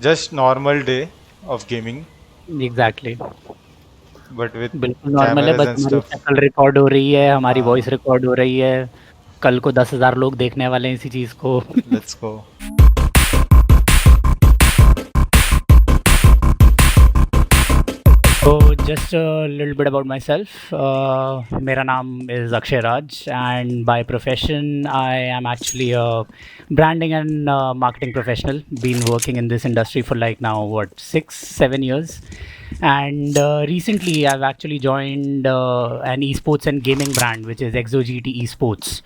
just normal day of gaming, exactly but with बिल्कुल normal है, cameras बस and हमारी stuff. शक्ल रिकॉर्ड हो रही है, हमारी हाँ, वॉइस रिकॉर्ड हो रही है। कल को 10,000 लोग देखने वाले हैं इसी चीज़ को। let's go. So just a little bit about myself. मेरा नाम is Akshay Raj, and by profession I am actually a branding and marketing professional. Been working in this industry for like now what 6-7 years, and recently I've actually joined an esports and gaming brand which is XoGT Esports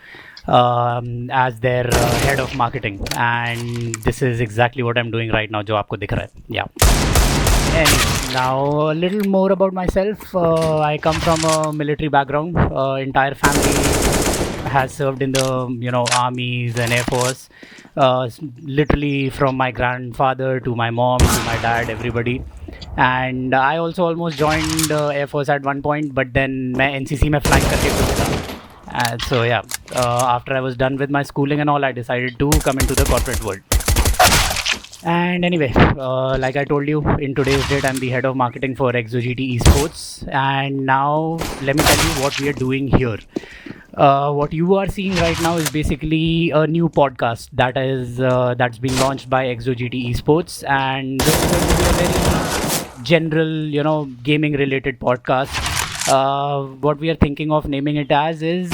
as their head of marketing, and this is exactly what I'm doing right now. जो आपको दिख रहा है, yeah. Anyway, now a little more about myself. I come from a military background. Entire family has served in the armies and air force. Literally from my grandfather to my mom to my dad, everybody. And I also almost joined air force at one point, but then मैं NCC में flying करके खुद था. And so yeah, after I was done with my schooling and all, I decided to come into the corporate world. And anyway, like I told you, in today's date, I'm the head of marketing for XoGT Esports. And now, let me tell you what we are doing here. What you are seeing right now is basically a new podcast that's being launched by XoGT Esports, and this is going to be a very general, gaming-related podcast. What we are thinking of naming it as is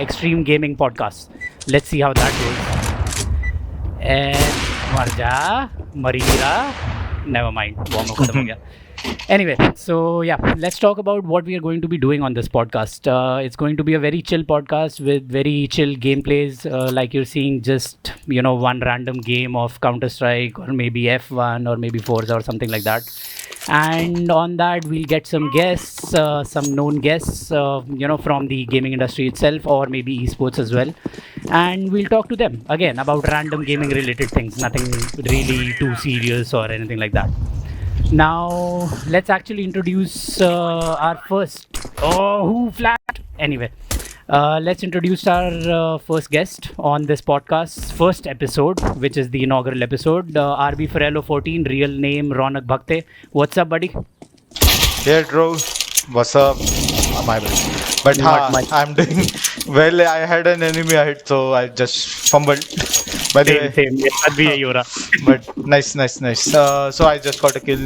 Extreme Gaming Podcast. Let's see how that goes. And मर जा मरी नहीं रहा never mind वो खत्म हो गया. Anyway, so yeah, let's talk about what we are going to be doing on this podcast. It's going to be a very chill podcast with very chill gameplays, like you're seeing just one random game of Counter Strike or maybe F1 or maybe Forza or something like that. And on that we'll get some guests, some known guests, from the gaming industry itself or maybe esports as well, and we'll talk to them again about random gaming related things, nothing really too serious or anything like that. Now let's actually introduce our first. Oh, who flat? Anyway, let's introduce our first guest on this podcast's first episode, which is the inaugural episode. RBferalo14, real name Ronak Bhakte. What's up, buddy? Yeah, bro. What's up? My bad. But Not much. I'm doing well. I had an enemy hit, so I just fumbled. By the way, Same. Yeah, भी यही हो रहा. but nice. So I just got a kill,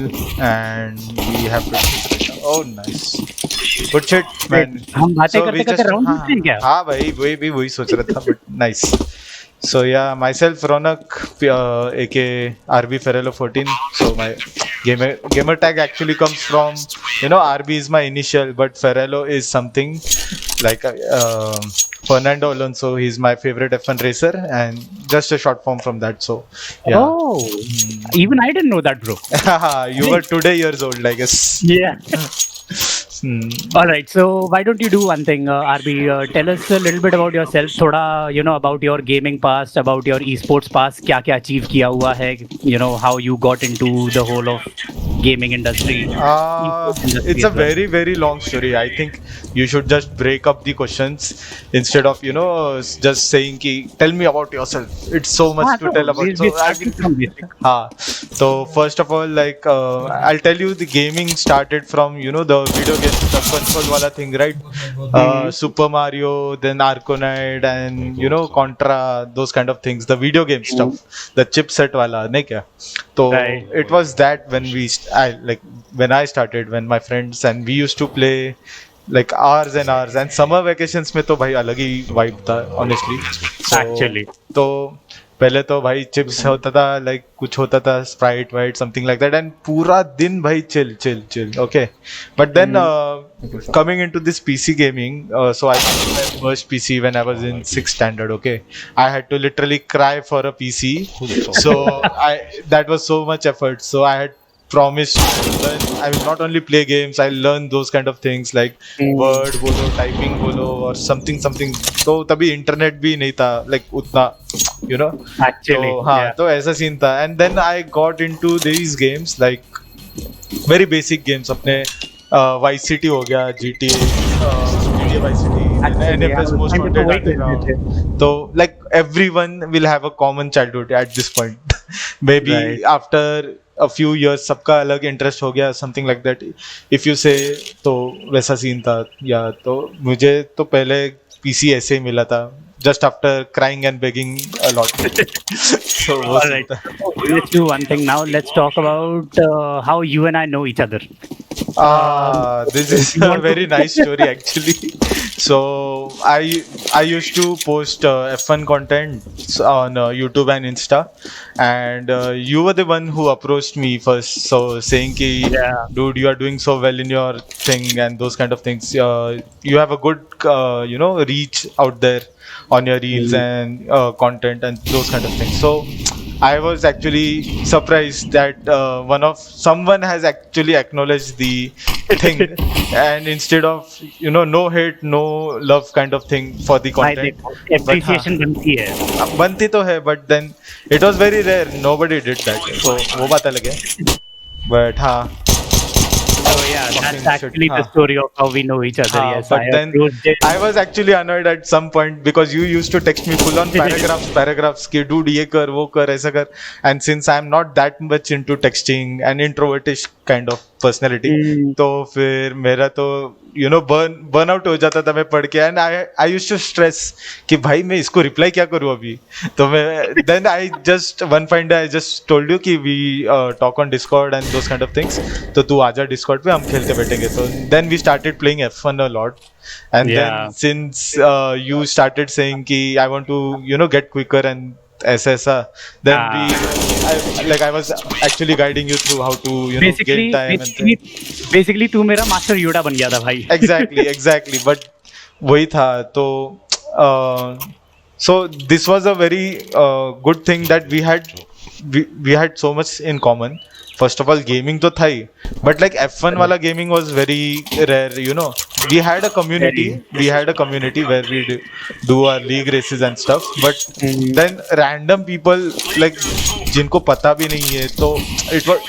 and we have to. Oh, nice. Good shit, man. हम बातें So करते we करते just round हाँ हैं क्या? हाँ भाई वही सोच रहा था, but nice. So yeah, myself Ronak, aka RBferalo14. So my gamer tag actually comes from RB is my initial, but Ferrello is something like Fernando Alonso. He's my favorite F1 racer, and just a short form from that. So yeah. Oh, even I didn't know that, bro. You were today years old, I guess. Yeah. All right. So why don't you do one thing, RB? Tell us a little bit about yourself. थोड़ा about your gaming past, about your esports past. क्या achieve किया हुआ है? How you got into the whole of gaming industry. It's a very very long story. I think you should just break up the questions instead of just saying ki tell me about yourself. It's so much to tell about. So so first of all, like I'll tell you, the gaming started from the video game, the console wala thing, right? Super Mario, then Arconide, and Contra, those kind of things. The video game stuff, the chipset wala, nahi kya? So it was that when when I started, when my friends and we used to play like hours and hours, and summer vacations में तो भाई अलग ही vibe था honestly. So, Actually. तो पहले तो भाई chips होता था, like कुछ होता था Sprite white something like that, and पूरा दिन भाई chill okay. But then coming into this PC gaming, so I got my first PC when I was in 6th standard. Okay, I had to literally cry for a PC. So that was so much effort. So I had promised to learn. I will not only play games, I learn those kind of things like word बोलो, typing बोलो, or something. तो तभी internet भी नहीं था like उतना, Actually, तो हाँ, तो ऐसा सीन था. And then I got into these games like very basic games. अपने Vice City हो गया, GTA Vice City, NFS Most Wanted आते हैं. तो like everyone will have a common childhood at this point. Maybe after a few years सबका अलग interest हो गया, something like that if you say, तो वैसा सीन था या तो मुझे तो पहले पीसी ऐसे ही मिला था just after crying and begging a lot. So वो All सीन right. था. Let's do one thing now. Let's talk about how you and I know each other. This is a very nice story actually. So I used to post F1 content on YouTube and Insta, and you were the one who approached me first, so saying ki, Yeah. dude, you are doing so well in your thing and those kind of things. You have a good reach out there on your reels and content and those kind of things. So I was actually surprised that someone has actually acknowledged the thing, and instead of no hate, no love kind of thing for the भाई content. देखो, appreciation बनती है. बनती तो है, but then it was very rare. Nobody did that. So वो बात अलग है. But हाँ. So yeah, that's actually the story of how we know each other. Yes, but I then approached it. I was actually annoyed at some point because you used to text me full on paragraphs कि dude ये कर वो कर ऐसा कर, and since I'm not that much into texting and introvertish kind of personality, तो फिर मेरा तो burn out हो जाता था मैं पढ़ के, and I used to stress कि भाई मैं इसको reply क्या करूँ अभी. तो मैं then I just one fine day I just told you कि we talk on Discord and those kind of things, तो तू आजा Discord पे हम खेलते बैठेंगे. So then we started playing F1 a lot, and then since you started saying कि I want to get quicker and ऐसा then I was actually guiding you through how to gain time basically तू मेरा master योडा बन गया था भाई. exactly but वही था तो so this was a very good thing that we had so much in common. First of all, gaming तो था ही, but like F1 वाला gaming was very rare. We had a community where we do our league races and stuff, but then random people like जिनको पता भी नहीं है, तो it was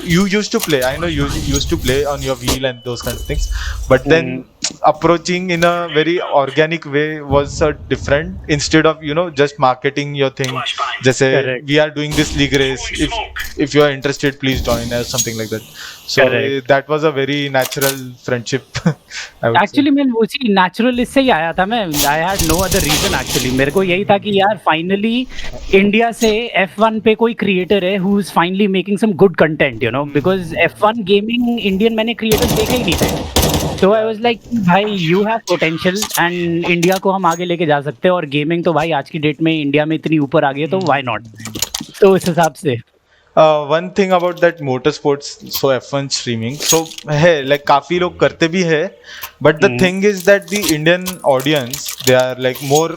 you used to play. I know you used to play on your wheel and those kind of things, but then approaching in a very organic way was different, instead of just marketing your thing. जैसे we are doing this league race, if you are interested please join or something like that. So that was a very natural friendship. Actually मैं वो चीज natural इससे ही आया था. मैं I had no other reason actually. मेरे को यही था कि यार finally इंडिया से F1 पे कोई creator है who is finally making some good content, because F1 gaming Indian मैंने creators देखे ही नहीं थे. So I was like, भाई you have potential and India को हम आगे लेके जा सकते हैं, और गेमिंग तो भाई आज की डेट में इंडिया में इतनी ऊपर आ गई है, तो why not. तो इस हिसाब से one thing about that motorsports, so F1 streaming, so है like काफी लोग करते भी है, but the thing is that the Indian audience, they are like more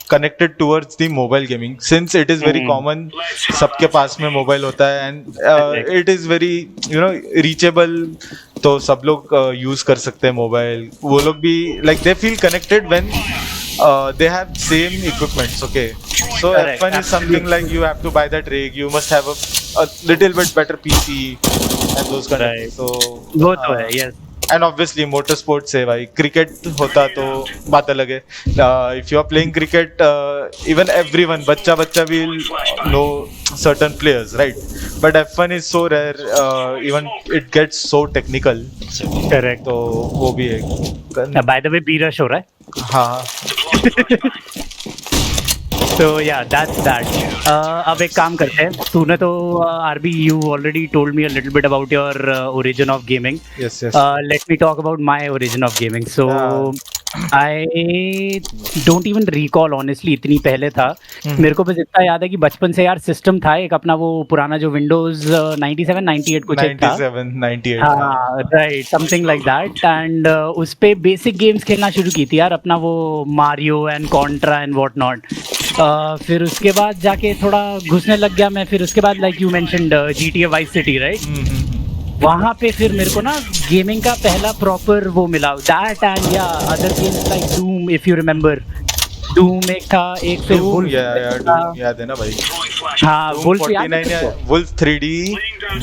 connected towards the mobile gaming, since it is very common. सबके पास में mobile होता है, and it is very reachable, तो सब लोग यूज कर सकते हैं मोबाइल. वो लोग भी like they feel connected when they have same equipments. Okay, so F1 is something like you have to buy that rig, you must have a little bit better PC and those kind of things. So वो तो है. Yes. And obviously motorsports है भाई. Cricket होता तो बात अलग है. If you are playing cricket, even everyone, बच्चा भी know certain players, right? But F1 is so rare, even it gets so technical. Correct. तो वो भी है. By the way, B-Rush हो रहा है. हाँ. So yeah, that's that. अब एक काम करते हैं. तूने तो RB, you already told me a little bit about your origin of gaming. Yes. Let me talk about my origin of gaming. So I don't even recall honestly, इतनी पहले था. मेरे को बस इतना याद है कि बचपन से यार सिस्टम था एक अपना, वो पुराना जो Windows 97 98 कुछ एक था. 97 98. हाँ, right, something like that. And उस पे बेसिक गेम्स खेलना शुरू की थी यार, अपना वो Mario and Contra and what not. फिर उसके बाद जाके थोड़ा घुसने लग गया मैं. फिर उसके बाद like you mentioned GTA vice city, right? वहाँ पे फिर मेरे को ना गेमिंग का पहला प्रॉपर वो मिला. दैट एंड या other games like Doom, if you remember. Doom एक था, एक फिर वुल्फ याद है ना भाई. हाँ, वुल्फ 49 या wolf 3D.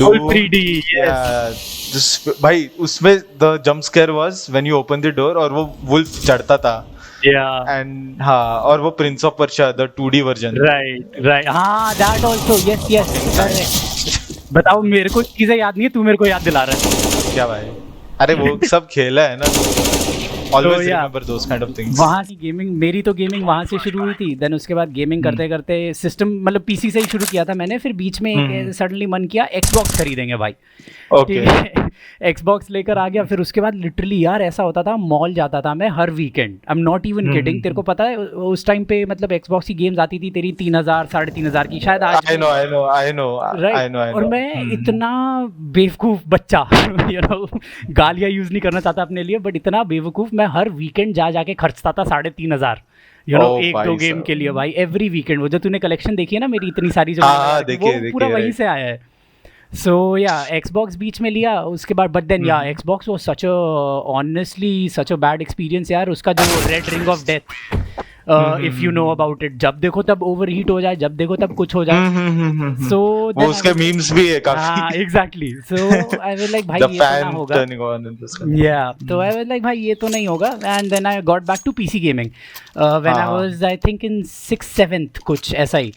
Wolf 3D, yes भाई. उसमें the jump scare was when you open the door और वो वुल्फ चढ़ता था. एंड हाँ, और वो Prince of Persia the 2D version. Right. हाँ, दैट आल्सो. यस. बताओ, मेरे को चीजें याद नहीं है, तू मेरे को याद दिला रहा है। क्या भाई, अरे वो सब खेला है ना, ऑलवेज या remember those kind of things. वहाँ की गेमिंग, मेरी तो गेमिंग वहाँ से शुरू हुई थी। देन उसके बाद गेमिंग करते करते सिस्टम, मतलब पीसी से ही शुरू किया था मैंने। फिर बीच में एक सडनली मन किया एक्सबॉक्स खरीदेंगे भाई। ओके। ठीक है, एक्सबॉक्स लेकर आ गया। फिर उसके बाद लिटरली यार ऐसा होता था, मॉल जाता था मैं हर weekend. I am not even kidding. तेरे को पता है उस टाइम पे मतलब एक्सबॉक्स की गेम्स आती थी तेरी 3000 3,500 की शायद आज। I know I know I know I know. और मैं इतना बेवकूफ बच्चा यू नो, गालियाँ यूज नहीं करना चाहता अपने लिए, बट इतना बेवकूफ, मैं हर वीकेंड जा जाके खर्चता था 3,500 यू नो एक दो गेम के लिए भाई। एवरी वीकेंड वो जो तूने कलेक्शन देखी है ना मेरी इतनी सारी, जो वो पूरा वहीं से आया है। सो या एक्सबॉक्स बीच में लिया उसके बाद, बट देन या Xbox was such a honestly such a bad experience यार। उसका जो red ring of death, if you know about it, जब देखो तब ओवर हीट हो जाए, जब देखो तब कुछ हो जाए। सो वो उसके मीम्स भी है काफी। Exactly. So I was like भाई ये तो ना होगा। या तो आई वाज लाइक भाई ये तो नहीं होगा। And then I got back to PC gaming when I was I think in 6th-7th कुछ ऐसा ही।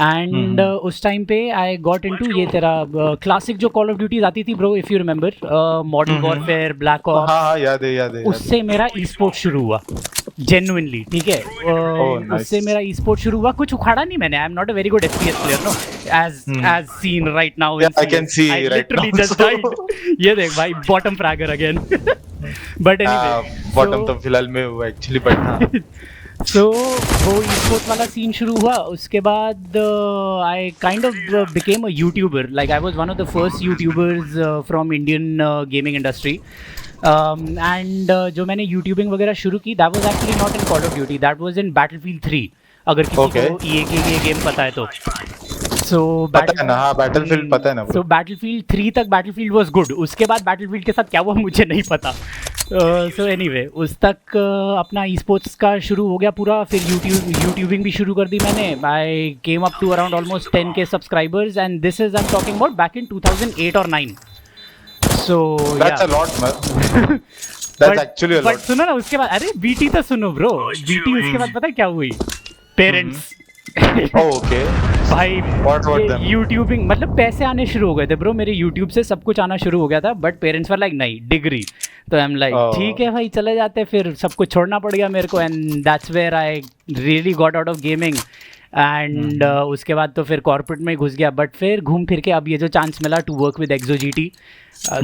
एंड उस टाइम पे आई गॉट इनटू ये तेरा क्लासिक जो कॉल ऑफ ड्यूटीज आती थी bro, if you remember, modern warfare, black ops. हाँ याद है उससे मेरा ई स्पोर्ट शुरू हुआ जेन्युइनली। ठीक है, उससे मेरा ई स्पोर्ट शुरू हुआ। कुछ उखाड़ा नहीं मैंने, I am not a very good FPS player no, as seen right now. I can see I right literally now. just died। ये देख भाई, bottom fragger again. But anyway bottom तो फिलहाल में वो एक्चुअली, बट हाँ। सो वो ई स्पोर्ट्स वाला सीन शुरू हुआ। उसके बाद I kind of became a YouTuber. Like I was one of the first YouTubers from Indian gaming industry. And जो मैंने यूट्यूबिंग वगैरह शुरू की, that was actually not in call of duty, that was in battlefield 3, अगर किसी को ईए के ये गेम पता है तो। सो पता है ना, हाँ बैटलफील्ड पता है ना। सो बैटलफील्ड 3 तक बैटलफील्ड वाज गुड। उसके बाद बैटलफील्ड के साथ क्या हुआ मुझे नहीं पता। सो एनीवे उस तक अपना ई स्पोर्ट्स का शुरू हो गया पूरा। फिर यूट्यूबिंग भी शुरू कर दी मैंने। I came up to around almost 10K subscribers, and this is I am talking about back in 2008 और 9। So that's a lot, man. That's actually a lot. But सुनो ना उसके बाद, अरे बीटी तो सुनो ब्रो। बीटी उसके बाद पता है क्या हुई? पेरेंट्स। ओके भाई यूट्यूबिंग मतलब पैसे आने शुरू हो गए थे ब्रो मेरे यूट्यूब से, सब कुछ आना शुरू हो गया था। बट पेरेंट्स वर लाइक नहीं डिग्री, तो आई एम लाइक ठीक है भाई चले जाते। फिर सब कुछ छोड़ना पड़ गया मेरे को, and that's where I really got out of gaming. And उसके बाद तो फिर कॉर्पोरेट में घुस गया। बट फिर घूम फिर के अब ये जो चांस मिला to work with XoGT,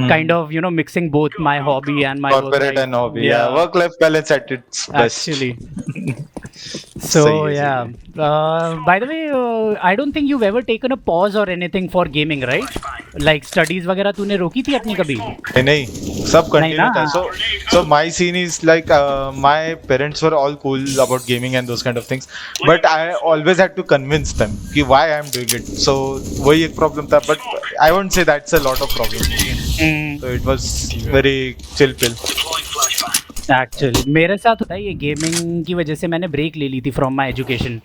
kind of you know mixing both my hobby and my corporate and hobby, yeah, work life balance at its best actually. So yeah, by the way, I don't think you've ever taken a pause or anything for gaming, right? Like studies वगैरह तूने रोकी थी अपनी कभी? नहीं, सब continue था। So my scene is like my parents were all cool about gaming and those kind of things, but I always had to convince them कि why I am doing it. So वही एक problem था, but I won't say that's a lot of problem. So it was very chill pill. Actually मेरे साथ होता है ये, gaming की वजह से मैंने ब्रेक ले ली थी फ्रॉम माई एजुकेशन।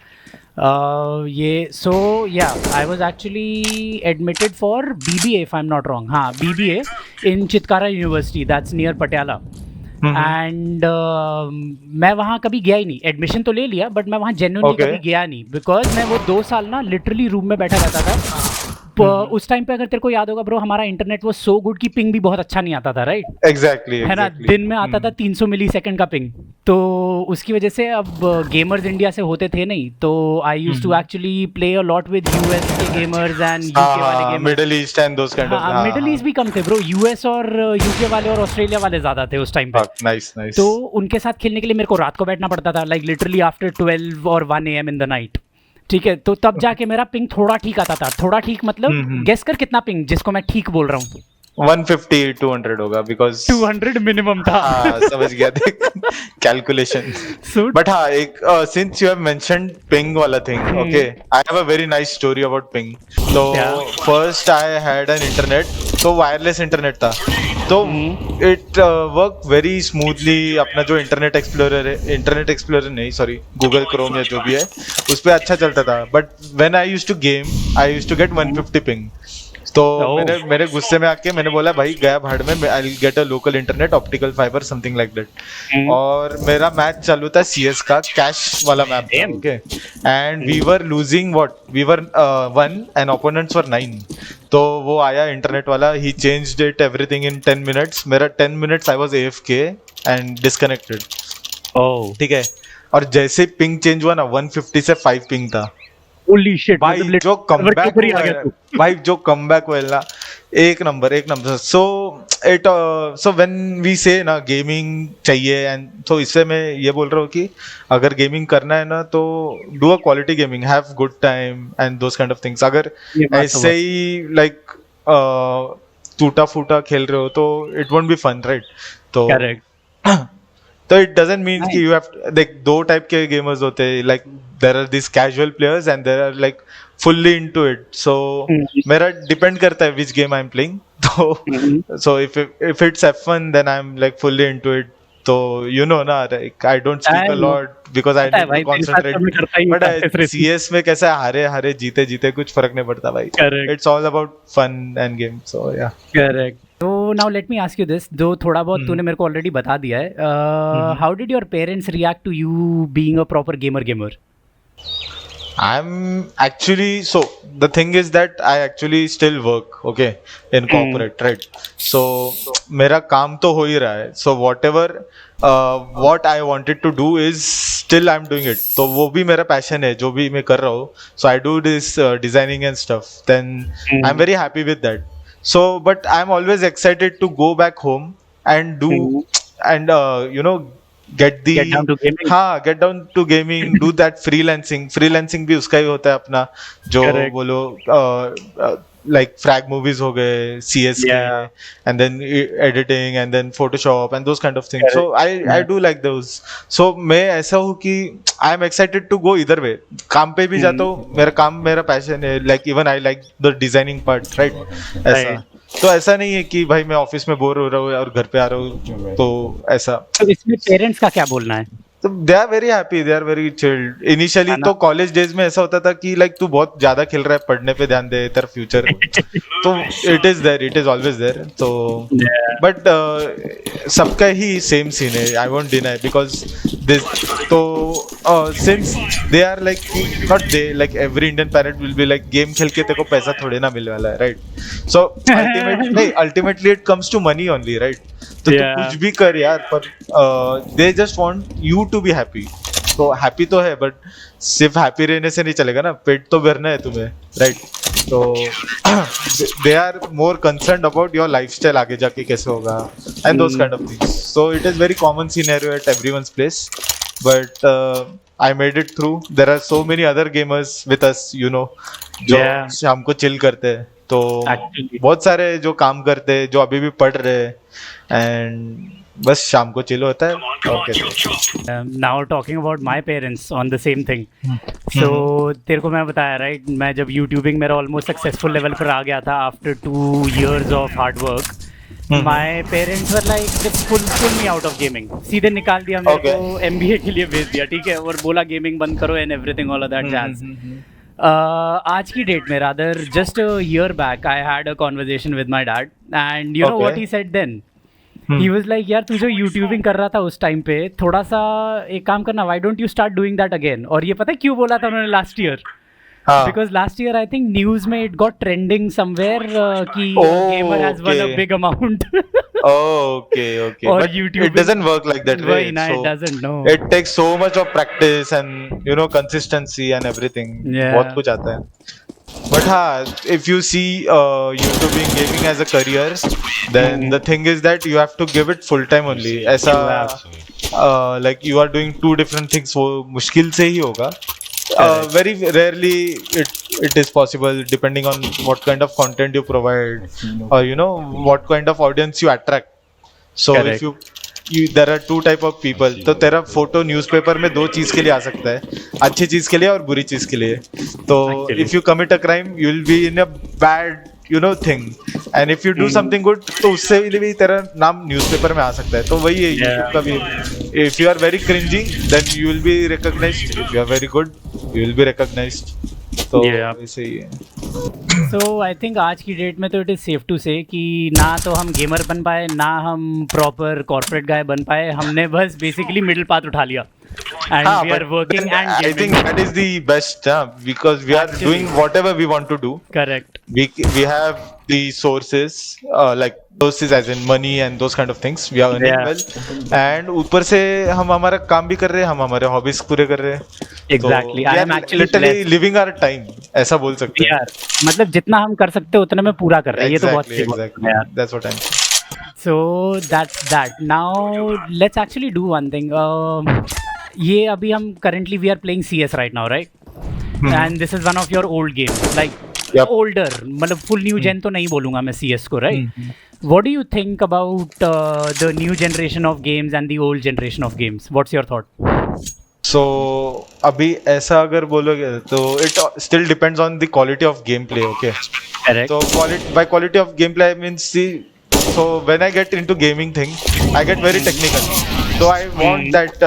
ये सो या I was actually admitted for BBA if I am not wrong. हाँ BBA in Chitkara university, that's near Patiala. And मैं वहाँ कभी गया ही नहीं। एडमिशन तो ले लिया बट मैं वहाँ जेन्युइनली कभी गया नहीं, बिकॉज मैं वो 2 साल ना लिटरली रूम में बैठा रहता था। उस टाइम पे अगर तेरे को याद होगा ब्रो, हमारा इंटरनेट वो सो गुड कि पिंग भी बहुत अच्छा नहीं आता था, राइट? एग्जैक्टली है ना, दिन में आता था 300 मिलीसेकंड का पिंग। तो उसकी वजह से अब गेमर्स इंडिया से होते थे नहीं, तो I used to actually play a lot with US के गेमर्स एंड UK वाले gamers, middle east and those kind of. Middle east भी कम थे ब्रो, US और UK वाले और ऑस्ट्रेलिया वाले ज्यादा थे उस टाइम पे। Nice nice. तो उनके साथ खेलने के लिए मेरे को रात को बैठना पड़ता था, लाइक लिटरली आफ्टर 12 और 1 AM इन द नाइट। ठीक है, तो तब जाके मेरा पिंग थोड़ा ठीक आता था। थोड़ा ठीक मतलब गेस कर कितना पिंग जिसको मैं ठीक बोल रहा हूँ? 150-200 होगा, बिकॉज 200 मिनिमम था। समझ गया देख कैलकुलेशन। बट हाँ, एक since you have mentioned ping वाला thing, okay, I have a very nice story about ping. तो first I had an internet, तो वायरलेस इंटरनेट था, तो इट वर्क वेरी स्मूथली। अपना जो इंटरनेट एक्सप्लोरर नहीं, सॉरी, गूगल क्रोम या जो भी है, उस पर अच्छा चलता था। But when I used to game, I used to get 150 ping. तो Oh. मेरे गुस्से में आके मैंने बोला भाई गया भाड़ में, I will get a local internet optical fibre something like that. और मेरा मैच चालू था सीएस का कैश वाला मैप था, Damn. Okay, and we were losing what, we were 1 and opponents were 9। तो वो आया इंटरनेट वाला, he changed it everything in 10 minutes. मेरा 10 minutes I was AFK and disconnected, Oh. ठीक है। और जैसे पिंग चेंज हुआ ना 150 से 5 पिंग था Holy shit. भाई। मतलब जो server के कमबैक ऊपर ही हुआ आ गया है तू। भाई, जो कमबैक हुआ है ना, एक number. So it so when we say ना गेमिंग चाहिए, एंड तो इससे मैं ये बोल रहा हूँ कि अगर गेमिंग करना है ना तो do a quality gaming, have good time and those kind of things. अगर ये बात तो ऐसे ही लाइक टूटा फूटा खेल रहे हो तो it won't be fun, right? तो Correct. तो इट डजंट मीन Nice. कि यू हैव, देख दो टाइप के गेमर्स होते हैं, like there are this casual players and there are like fully into it. So मेरा डिपेंड करता है which game I am playing. तो so if it's F1 then I am like fully into it. तो you know ना, like I don't speak a I know. Lot because I पता है need भाई, to तेरे साथ तो मैं करता ही कॉन्सेंट्रेट। हूँ practice बट racing. CS में कैसे हारे हारे जीते जीते कुछ फर्क नहीं पड़ता भाई। Correct. It's all about fun and game, so yeah. Correct. So now let me ask you this, जो थोड़ा बहुत तूने मेरे को ऑलरेडी बता दिया है, how did your parents react to you being a proper gamer? I'm actually, so the thing is that I actually still work, okay, in corporate, right? So मेरा काम तो हो ही रहा है, so whatever what I wanted to do is still I'm doing it। तो वो भी मेरा passion है जो भी मैं कर रहा हूँ, so I do this designing and stuff, then I'm very happy with that। So but I'm always excited to go back home and do and you know get the Get down to gaming. हाँ, get down to gaming, do that freelancing भी उसका ही होता है अपना, जो Correct. वो लोग like frag movies हो गए CS के, Yeah. and then editing and then Photoshop and those kind of things। So I do like those। So मैं ऐसा हूँ कि I am excited to go either way। काम पे भी जाता हूँ, मेरा काम मेरा पैशन है, like even I like the designing part, right? ऐसा तो ऐसा नहीं है कि भाई मैं ऑफिस में बोर हो रहा हूँ और घर पे आ रहा हूँ, तो ऐसा। तो इसमें पेरेंट्स का क्या बोलना है? तो they are very happy, they are very chilled. Initially तो कॉलेज डेज में ऐसा होता था कि लाइक तू बहुत ज्यादा खेल रहा है, पढ़ने पे ध्यान दे, तेरा फ्यूचर तो इट इज ऑलवेज देयर। तो बट सबका ही सेम सीन है, I won't deny, because this तो since they are like, not they, like every Indian parent will be like game खेल के तेरे को पैसा थोड़े ना मिलने वाला है, right? So ultimately it comes to money only, right? तो तू कुछ भी कर यार, पर they just want you to be happy. तो हैप्पी तो है, बट सिर्फ हैप्पी रहने से नहीं चलेगा ना, पेट तो भरना है तुम्हें, राइट? तो they are more concerned about your lifestyle आगे जाके कैसे होगा, and those kind of things. So it is very common scenario at everyone's place, but I made it through। There are so many other gamers with us, you know, जो शाम को chill करते हैं। तो बहुत सारे जो काम करते हैं, जो अभी भी पढ़ रहे हैं, एंड बस शाम को चिल होता है और कैसे। Now talking about my parents on the same thing, so तेरे को मैं बताया राइट, मैं जब यूट्यूबिंग मेरा ऑलमोस्ट सक्सेसफुल लेवल पर आ गया था after 2 years of hard work, my parents were like they pull me out of gaming. सीधे निकाल दिया मेरे को, एमबीए के लिए भेज दिया, ठीक है, और बोला गेमिंग बंद करो and everything all of that jazz. आज की डेट में rather just a year back I had a conversation with my dad, and you know what he said then, he was like यार तू जो यूट्यूबिंग कर रहा था उस टाइम पे, थोड़ा सा एक काम करना, why don't you start doing that again. और ये पता है क्यों बोला था उन्होंने last year? Because last year I think news में it got trending somewhere कि gamer has won a big amount। okay or but YouTube it doesn't work like that way। No, it doesn't, no। it takes so much of practice and you know consistency and everything। बहुत कुछ आता है। but हाँ, if you see YouTubing gaming as a career, then the thing is that you have to give it full time only। ऐसा like you are doing 2 different things, वो मुश्किल से ही होगा। very rarely it is possible, depending on what kind of content you provide, or you know what kind of audience you attract। so if you there are 2 type of people। तो तेरा photo newspaper में 2 चीज के लिए आ सकता है, अच्छी चीज के लिए और बुरी चीज के लिए। तो if you commit a crime you will be in a bad you know thing, and if you do something good तो उससे भी तेरा नाम न्यूज़पेपर में आ सकता है। तो वही है YouTube का भी, if you are very cringy then you will be recognized, if you are very good you will be recognized। तो ऐसे ही है। So I think आज की डेट में तो it is safe to say कि ना तो हम गेमर बन पाए ना हम प्रॉपर कॉर्पोरेट गाय बन पाए, हमने बस बेसिकली मिडिल पाथ उठा लिया and हाँ, we are but working then and I think gaming. that is the best, because we are Actually. doing whatever we want to do. Correct. We have the sources, like sources as in money and those kind of things. We are earning Yeah. well, and ऊपर से हम हमारा काम भी कर रहे हैं, हम हमारे hobbies पूरे कर रहे हैं. Exactly. तो I we am are actually literally blessed. living our time. ऐसा बोल सकते हैं. यार मतलब जितना हम कर सकते हैं उतना में पूरा कर रहे हैं, ये तो बहुत Exactly, सही बात exactly. है यार. That's what I'm saying. So that's that. Now let's actually do one thing. ये अभी हम currently we are playing CS right now, right? And this is one of your old games, like Yep. older. मतलब full new gen तो नहीं बोलूँगा मैं CS को, right? What do you think about the new generation of games and the old generation of games? What's your thought? So अभी ऐसा अगर बोलोगे तो it still depends on the quality of gameplay, okay? Correct. So by quality of gameplay I mean so when I get into gaming thing I get very technical. So I want that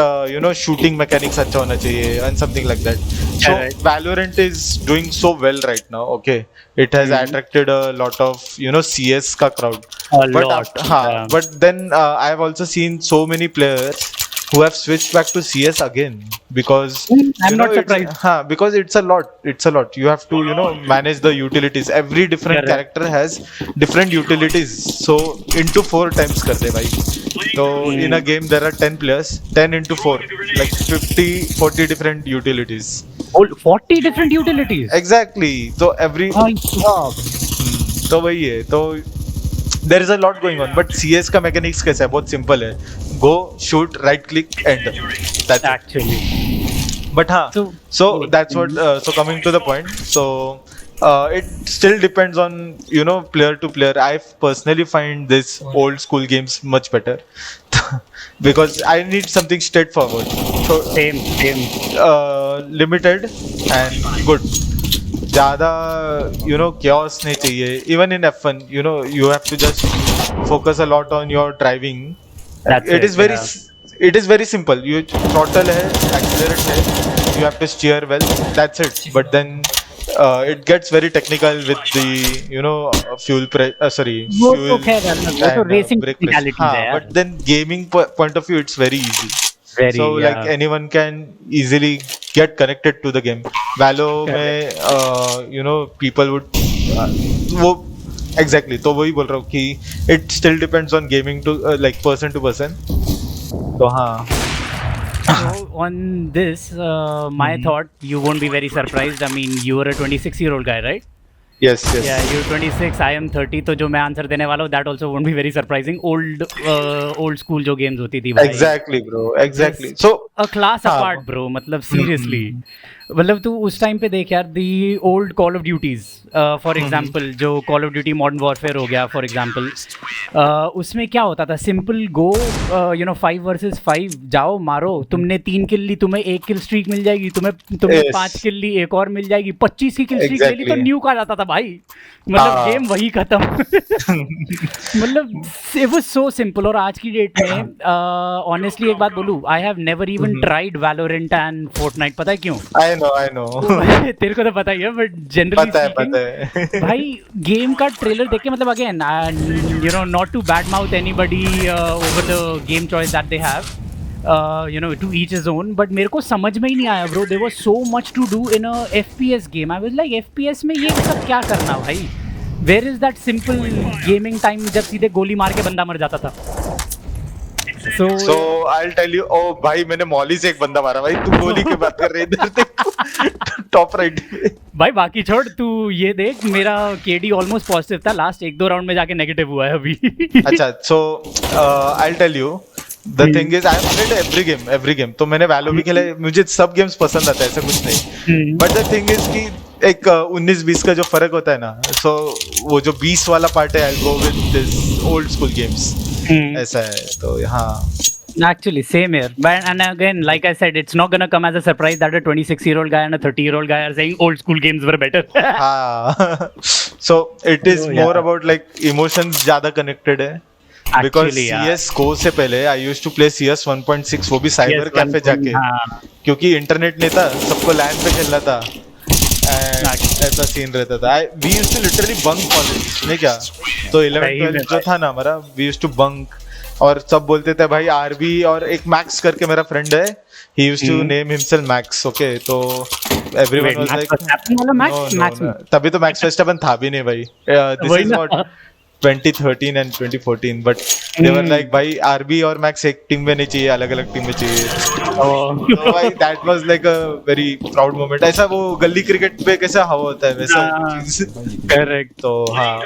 shooting mechanics अच्छा होना चाहिए and something like that. So Correct. Valorant is doing so well right now, okay? It has attracted a lot of CS का crowd. A But lot. Yeah. but then I have also seen so many players who have switched back to CS again because I'm not surprised. because it's a lot. You have to manage the utilities. Every different Correct. character has different utilities. So into 4 times कर दे भाई. So in a game there are 10 players, 10 into 4, like 40 different utilities. 40 different utilities. Exactly. So every तो वही है. तो there is a lot going on, but CS का mechanics कैसा है? बहुत simple है. Go, shoot, right click, end. That's Actually. it. But हाँ, So- so that's what. So coming to the point, so it still depends on player to player. I personally find this old school games much better because I need something straightforward. So Same. limited and good. ज़्यादा chaos नहीं चाहिए. Even in F1 you have to just focus a lot on your driving. That's It is very yeah. it is very simple. You throttle है, accelerate है, you have to steer well. That's it. But then it gets very technical with the fuel वो तो खैर वो तो racing brake technicalities pressure. है यार. But then gaming point of view it's very easy. Very, So yeah. like anyone can easily get connected to the game. Valo में people would वो exactly. तो वही बोल रहा हूँ कि it still depends on gaming to like person to person. तो हाँ. So on this, my thought, you won't be very surprised. I mean, you are a 26-year-old guy, right? Yes. Yeah, you're 26, I am 30. तो जो मैं answer देने वाला हूँ, that also won't be very surprising. Old school जो games होती थी भाई. Exactly, bro. Exactly. So A class apart, bro. मतलब seriously. मतलब तू उस टाइम पे देख यार, the old Call of Duties, for example, जो Call of Duty Modern Warfare हो गया, for example, उसमें क्या होता था? Simple go, 5 versus 5, जाओ मारो, तुमने 3 किल ली, तुम्हें 1 किल स्ट्रीक मिल जाएगी, तुमने 5 किल ली, एक और मिल जाएगी, 25 की किल स्ट्रीक ले ली तो न्यूक आ जाता था भाई. मतलब गेम वही खत्म. मतलब it was so simple. और आज की डेट में honestly एक बात बोलूँ, I have never even tried Valorant and Fortnite. पता है क्यों? I know. तेरे को तो पता ही है, बट जनरली पता है. भाई गेम का ट्रेलर देख के मतलब again not to bad mouth anybody over the game choice that they have to each his own, but मेरे को समझ में ही नहीं आया bro. There was so much to do in a FPS game. I was like FPS में ये सब क्या करना भाई? Where is that simple gaming time जब सीधे गोली मार के बंदा मर जाता था. So I'll tell you. Oh भाई मैंने मॉली से एक बंदा मारा भाई. तू गोली की बात कर रहे इधर देख टॉप राइट. भाई बाकी छोड़, तू ये देख मेरा KD ऑलमोस्ट पॉजिटिव था, लास्ट 1-2 राउंड में जाके नेगेटिव हुआ है अभी. अच्छा, so I'll tell you. The thing is, I have played every game. तो मैंने वैलो भी खेला है. मुझे सब गेम्स पसंद आता है, ऐसा कुछ नहीं. But the thing is कि एक 19-20 का जो फर्क होता है ना, so वो जो 20 वाला पार्ट है, I'll go with this old school games. ऐसा है तो हाँ. Actually, same here. But and again, like I said, it's not gonna come as a surprise that a 26-year-old guy and a 30-year-old guy are saying old school games were better. हाँ. So it is more about like emotions ज़्यादा connected है. Because Actually, CS Go से पहले I used to play CS 1.6, वो भी cyber cafe जाके, क्योंकि internet नहीं था, सबको लैन पे खेलना था. ऐसा सीन रहता था. We used to literally bunk college नहीं क्या. तो 11th-12th जो था ना हमारा, वी यूज्ड टू बंक. और सब बोलते थे भाई आरबी. और एक मैक्स करके मेरा फ्रेंड है, he used to name himself Max. Okay, तो everyone was like no. तभी तो मैक्स फेस्टिवल था भी नहीं भाई. This is what 2013 and 2014, but they were like भाई आरबी और मैक्स एक टीम में नहीं चाहिए, अलग अलग टीम में चाहिए. तो भाई that was like a very proud moment. ऐसा वो गली क्रिकेट पे कैसा हवा होता है वैसा करेक्ट. तो हाँ.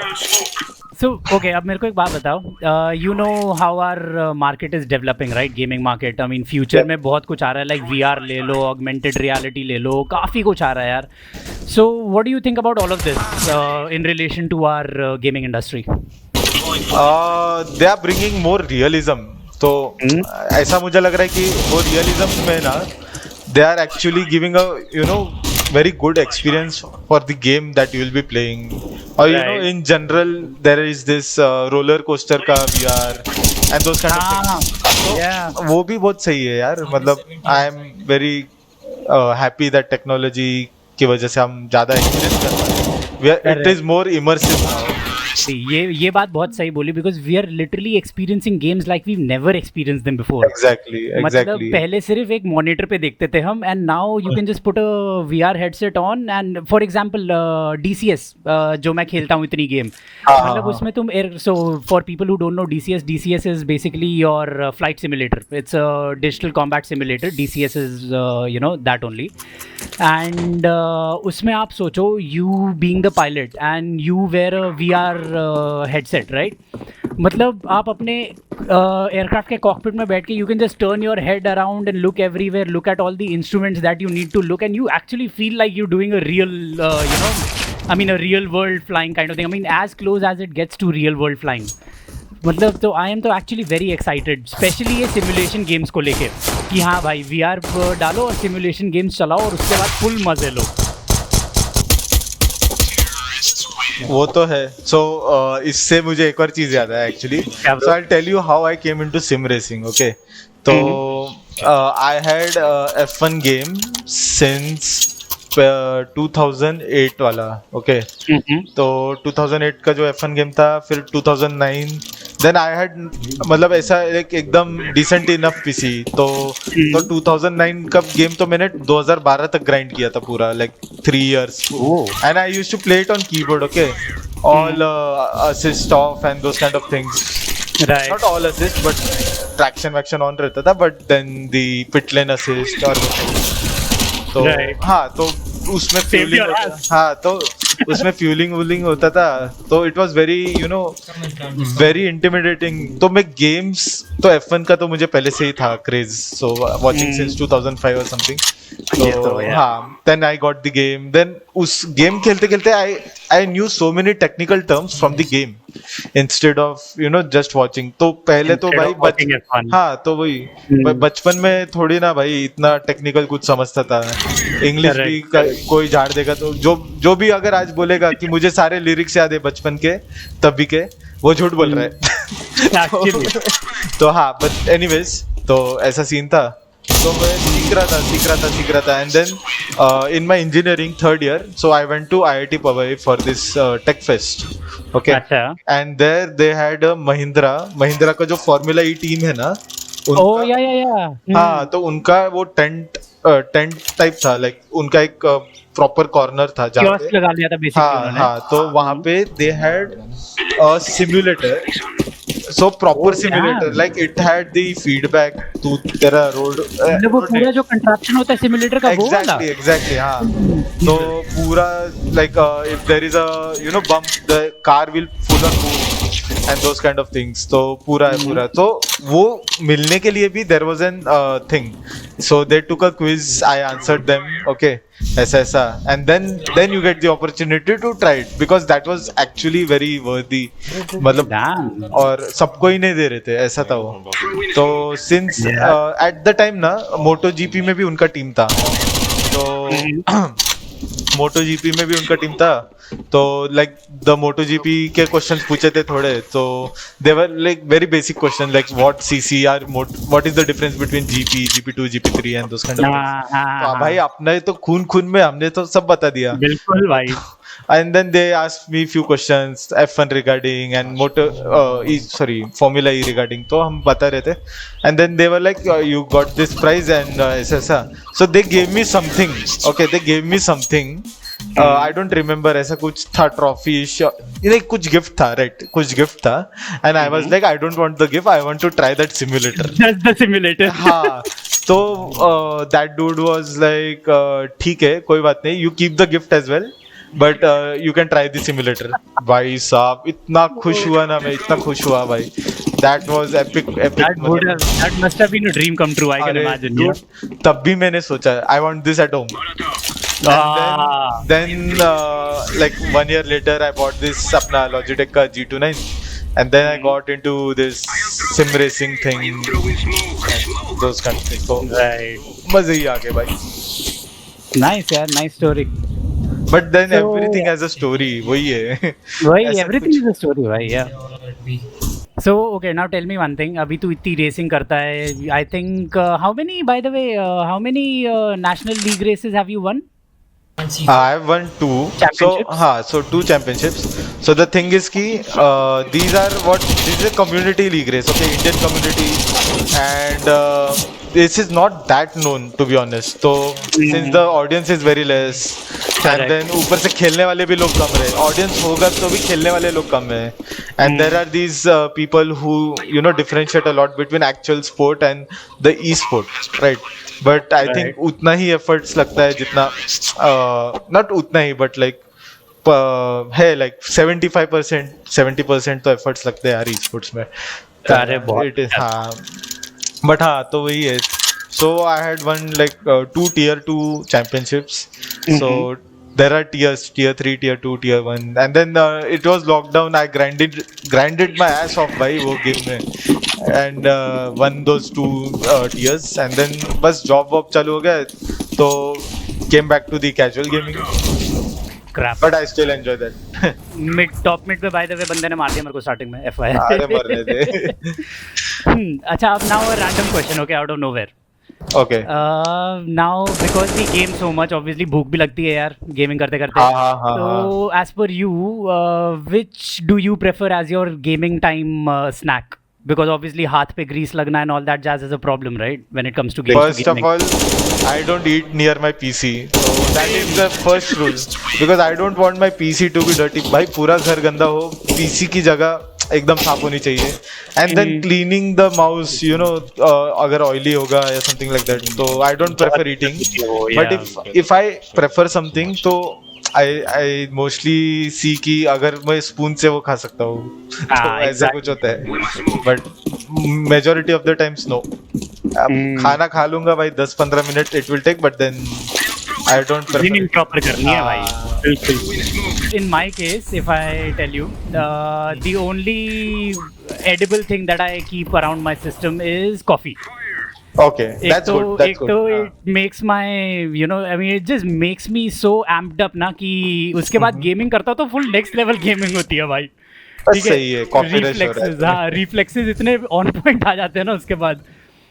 So, okay, अब मेरे को एक बात बताओ. You know how our market is developing, right? Gaming market. I mean, future में बहुत कुछ आ रहा है, like VR ले लो, augmented reality ले लो, काफ़ी कुछ आ रहा है यार. So, what do you think about all of this in relation to our gaming industry? They are bringing more realism. तो ऐसा मुझे लग रहा है कि वो realism में ना, they are actually giving a very good experience for the game that you will be playing. Or in general there is this roller coaster का VR and those kind of things. So वो भी बहुत सही है यार. मतलब I am very happy that technology की वजह से हम ज़्यादा experience कर पा रहे हैं. It is more immersive now. ये बात बहुत सही बोली, because we are literally experiencing games like we've never experienced them before. Exactly. मतलब पहले सिर्फ एक मॉनिटर पे देखते थे हम, and now you can just put a VR headset on and for example DCS जो मैं खेलता हूँ इतनी गेम, मतलब उसमें तुम so for people who don't know DCS is basically your flight simulator. It's a digital combat simulator. DCS is that only. And उसमें आप सोचो, you being the pilot and you wear a VR headset, right? मतलब आप अपने aircraft के cockpit में बैठ के you can just turn your head around and look everywhere, look at all the instruments that you need to look, and you actually feel like you're doing a real a real world flying kind of thing. I mean, as close as it gets to real world flying. मतलब तो I am तो actually very excited, specially ये simulation games को लेके कि हाँ भाई VR डालो और सिमुलेशन गेम्स चलाओ और उसके बाद फुल मजे लो. वो तो है. सो इससे मुझे एक और चीज याद है actually. So I tell you how I came into sim racing. Okay, तो I had F1 game since 2008 वाला. ओके, तो 2008 का जो F1 गेम था, फिर 2009 देन आई हैड मतलब ऐसा एकदम डिसेंट इनफ पीसी. तो 2009 का गेम तो मैंने 2012 तक ग्राइंड किया था पूरा, like 3 years. And I used to play it on keyboard. Okay, all assist off and those kind of things. Not all assist but traction वैक्शन ऑन रहता था, but then the pit lane assist और तो हाँ, तो उसमें fuelling उसमें fuelling होता था. तो it was very very intimidating. तो मैं गेम्स तो F1 का तो मुझे पहले से ही था क्रेज, सो वाचिंग सिंस 2005 और समथिंग. तो हाँ, then I got the game. Then उस गेम खेलते खेलते I knew so many technical terms from the game instead of just watching. तो पहले तो भाई हाँ, तो वही बचपन में थोड़ी ना भाई इतना टेक्निकल कुछ समझता था. इंग्लिश भी कोई झाड़ देगा तो जो भी अगर आज बोलेगा कि मुझे सारे लिरिक्स याद है बचपन के तभी के, वो झूठ बोल रहा है. तो हाँ, बट एनीवेज, तो ऐसा सीन था. तो मैं सीख रहा था and then in my engineering 3rd year, so I went to IIT Powai for this tech fest. Okay, and there they had a Mahindra का जो Formula E टीम है ना, उनका हाँ, तो उनका वो टेंट टाइप था, लाइक उनका एक प्रॉपर कॉर्नर था जहाँ पे लगा लिया था बेसिकली. हाँ, तो वहाँ पे they had a simulator. So proper simulator, like it had the feedback to तेरा road. वो पूरा जो कंट्रैक्शन होता है सिमुलेटर का, वो वाला. Exactly. हाँ, तो पूरा like if there is a bump, the car will full on move and those kind of things. तो पूरा है पूरा. तो वो मिलने के लिए भी there was an thing. So they took a quiz. I answered them. Okay, ऐसा and then you get the opportunity to try it because that was actually very worthy. मतलब और सबको ही नहीं दे रहे थे, ऐसा था वो. तो since at the time ना MotoGP में भी उनका टीम था. तो मोटो जीपी में भी उनका टीम था, तो लाइक द मोटो जीपी के क्वेश्चंस पूछे थे थोड़े, तो they were like very basic question like what CC are what is the difference between GP GP2 GP3 and those kind of things. तो भाई अपने तो खून खून में हमने तो सब बता दिया। बिल्कुल भाई। And then they asked me few questions F1 regarding and Formula E regarding, तो हम बता रहे थे, and then they were like you got this prize and ऐसा, so they gave me something, okay, they gave me something, I don't remember, ऐसा कुछ था trophy like कुछ गिफ्ट था, right, कुछ गिफ्ट था, and I was like I don't want the gift, I want to try that simulator, just the simulator। हाँ, तो that dude was like ठीक है कोई बात नहीं, you keep the gift as well, but you can try the simulator. भाई साहब इतना खुश हुआ ना मैं, इतना खुश हुआ भाई, that was epic epic. That must have been a dream come true, I can imagine। तब भी मैंने सोचा I want this at home, then like 1 year later I bought this अपना Logitech का G29, and then I got into this sim racing thing and those kind of things, so मजे ही आ गए भाई। Nice यार, nice story। But then everything has a story, वही है। वही, everything is a story भाई, yeah। So okay, now tell me one thing, अभी तू इतनी racing करता है, I think how many, by the way, how many national league races have you won? I've won 2. So 2 championships. So the thing is ki this is a community league race, okay, Indian community, and this is not that known to be honest. So since the audience is very less, and then ऊपर से खेलने वाले भी लोग कम रहे, audience होगा तो भी खेलने वाले लोग कम है, and there are these people who differentiate a lot between actual sport and the e-sport, right? But I think उतना ही efforts लगता है जितना not उतना ही but like है like 70% तो efforts लगते हैं यार e-sports में। It is, हाँ, but हाँ तो वही है। So I had won like 2 tier 2 championships. So there are tiers, tier 3, tier 2, tier 1, and then it was lockdown, I grinded my ass off भाई वो game में, and won those 2 tiers, and then बस job वॉब चालू हो गया तो came back to the casual gaming, crap, but I still enjoy that। top mid पे by the way बंदे ने मार दिया मेरे को starting में, FYI। अरे मरने दे। अच्छा, अब now a random question, okay, out of nowhere। Okay। Now because we game so much, obviously भूख भी लगती है यार गेमिंग करते करते। So as per you, which do you prefer as your gaming time snack? Because obviously हाथ पे grease लगना and all that jazz is a problem, right? When it comes to gaming. First of all, I don't eat near my PC, so that is the first rule, because I don't want my PC to be dirty। भाई पूरा घर गंदा हो, PC की जगह एकदम साफ होनी चाहिए, and then cleaning the mouse, अगर oily होगा या something like that, तो I don't prefer eating, but if I prefer something तो I mostly see कि अगर मैं स्पून से वो खा सकता हूँ तो ऐसा कुछ होता है, but majority of the times no। खाना खा लूंगा भाई 10-15 minute it will take, but then I don't prefer। Cleaning proper करनी है भाई, बिल्कुल। In my case, if I tell you, the only edible thing that I keep around my system is coffee। Okay, that's good, that's good। it makes my, I mean, it just makes me so amped up ना कि उसके बाद gaming करता हूँ तो full next level gaming होती है भाई। सही है, कॉफी रश हो रहा है। हाँ, रिफ्लेक्सेस इतने ऑन पॉइंट आ जाते हैं ना उसके बाद।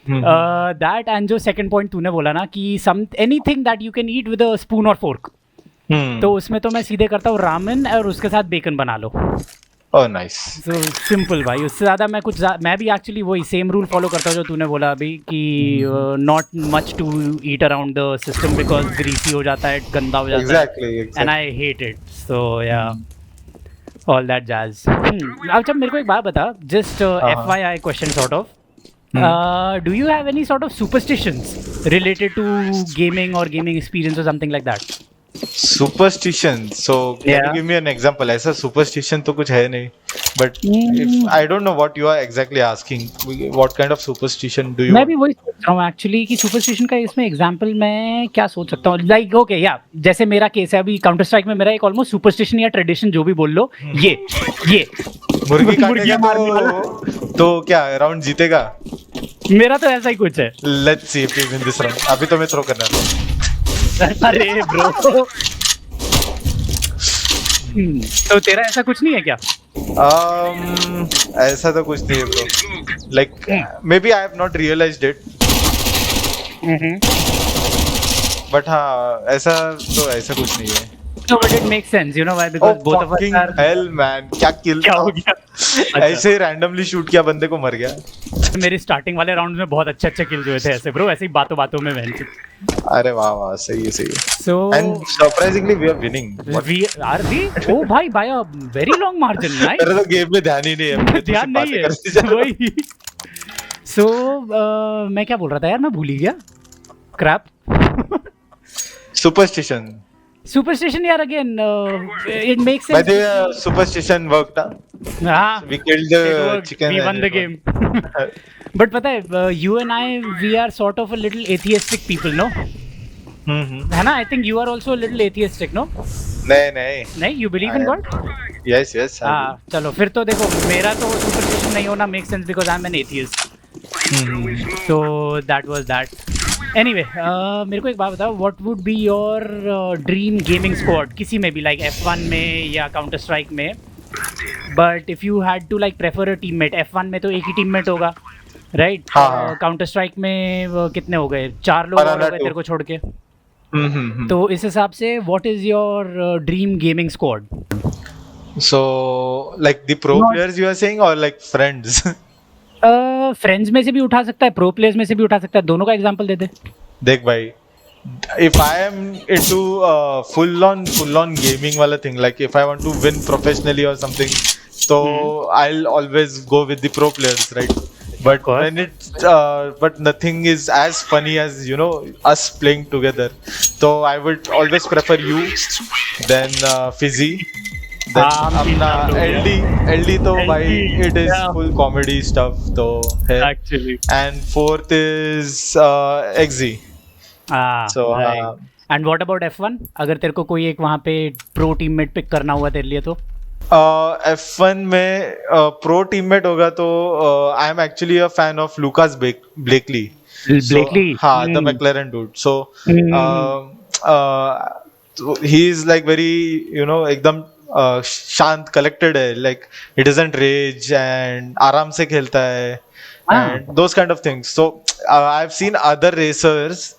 दैट एंड जो सेकंड पॉइंट तूने बोला ना कि anything that you can eat with a spoon और फोर्क, तो उसमें तो मैं सीधे करता हूँ रामेन और उसके साथ बेकन बना लो। Oh nice. सो सिंपल भाई, उससे ज़्यादा मैं भी एक्चुअली वही सेम रूल फॉलो करता हूँ जो तूने बोला अभी कि not much to eat around the system because greasy हो जाता है, गंदा हो जाता है, and I hate it. So yeah all that jazz. अच्छा मेरे को एक बात बता, just FYI question sort of, do you have any sort of superstitions related to gaming or gaming experience or something like that? Superstition, so can you give me an example? ऐसा superstition तो कुछ है नहीं, but if I don't know what you are exactly asking, what kind of superstition do you? मैं भी वही सोच रहा हूँ एक्चुअली कि superstition का इसमें एग्जाम्पल मैं क्या सोच सकता हूँ। लाइक ओके या जैसे मेरा केस है अभी काउंटर स्ट्राइक में, मेरा एक ऑलमोस्ट superstition या ट्रेडिशन जो भी बोल लो, ये मुर्गी काटेगा तो क्या राउंड जीतेगा? मेरा तो ऐसा ही कुछ है। Let's see if we win this round। अभी तो मैं थ्रो करना है। अरे ब्रो तो तेरा ऐसा कुछ नहीं है क्या? ऐसा तो कुछ नहीं है bro, like maybe I have not realised it, but हाँ ऐसा कुछ नहीं है। No, but it makes sense, you know why? Because both of us fucking are. hell man, क्या kill क्या था? हो गया? ऐसे ही randomly shoot किया, बंदे को मर गया। मेरी स्टार्टिंग वाले राउंड में बहुत अच्छे किल्स हुए थे ऐसे ब्रो, ऐसे ही बातों बातों में बहन। अरे वाह वाह, सही है सही है। So And surprisingly we are winning. we are we? Oh भाई by a very long margin, nice. मेरा तो गेम में ध्यान ही नहीं है, ध्यान नहीं है वही। So मैं क्या बोल रहा था यार, मैं भूल ही गया। Crap. Superstition. Superstition यार, again it makes sense. By the way, superstition worked, huh? हाँ, We killed the it worked. chicken. We won the game. But पता है, you and I, we are sort of a little atheistic people, no? है ना? I think you are also a little atheistic, no? नहीं, you believe in God? Yes, I do. हाँ, चलो फिर तो देखो, मेरा तो superstition नहीं होना makes sense because I'm an atheist. So that was that. Anyway, मेरे को एक बात बताओ, what would be your dream gaming squad? किसी में भी, like F1 में या Counter Strike में. But if you had to like prefer a teammate, F1 में तो एक ही teammate होगा, right? हाँ. Counter Strike में कितने हो गए? 4 लोग और हो गए तेरे को छोड़ के. तो इस हिसाब से what is your dream gaming squad? So like the pro players you are saying or like friends? Friends में से भी उठा सकता है, प्रो प्लेयर्स में से भी उठा सकता है, दोनों का एग्जांपल दे दे। देख भाई, if I am into full on gaming वाला thing, like if I want to win professionally or something, so I'll always go with the pro players, right? But when but nothing is as funny as, you know, us playing together. So I would always prefer you, then Fizzy, then अपना LD तो भाई it is full comedy stuff तो है actually, and fourth is XZ. So and what about F1? अगर तेरे को कोई एक वहाँ पे प्रो टीममेट पिक करना हुआ तेरे लिए तो F1 में प्रो टीममेट होगा तो I am actually a fan of Lucas Blakely. हाँ, the McLaren dude. So he is like very, you know, एकदम शांत collected है, like he doesn't rage and आराम से खेलता है and those kind of things. So I've seen other racers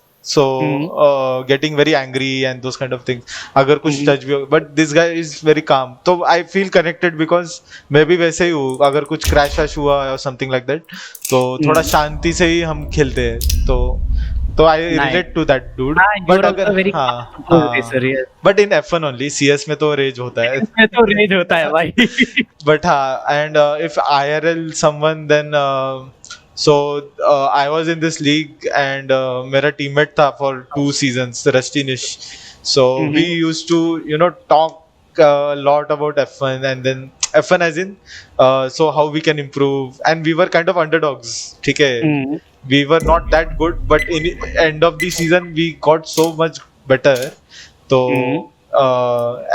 getting very angry and those kind of things अगर कुछ touch भी हो, but this guy is very calm. तो I feel connected because मैं भी वैसे ही हूँ, अगर कुछ crash हुआ or something like that तो थोड़ा शांति से ही हम खेलते हैं, तो I relate to that dude. But अगर but in F1 only, CS में तो rage होता है, इसमें तो rage होता है भाई. but हाँ, and if IRL someone then I was in this league and मेरा teammate था for 2 seasons, Rustinish. So we used to, you know, talk a lot about F1 and then F1 as in so how we can improve, and we were kind of underdogs, ठीक है. We were not that good, but in end of the season we got so much better. So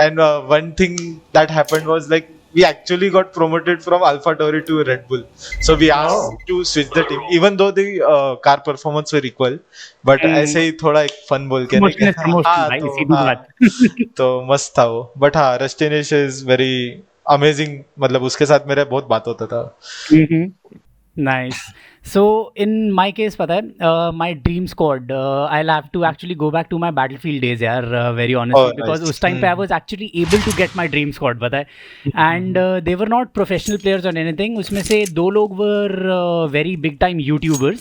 and one thing that happened was like we actually got promoted from AlphaTauri to Red Bull. So we asked to switch the team, even though the car performance were equal. But ऐसे ही थोड़ा एक fun बोल के तो मस्त था वो. But हाँ, Rustinish is very amazing. मतलब उसके साथ मेरा बहुत बात होता था. Nice. So in my case, पता है, my dream squad, I'll have to actually go back to my Battlefield days यार, very honestly, because उस time पे I was actually able to get my dream squad, पता है, and they were not professional players or anything. उसमें से 2 लोग were very big time YouTubers.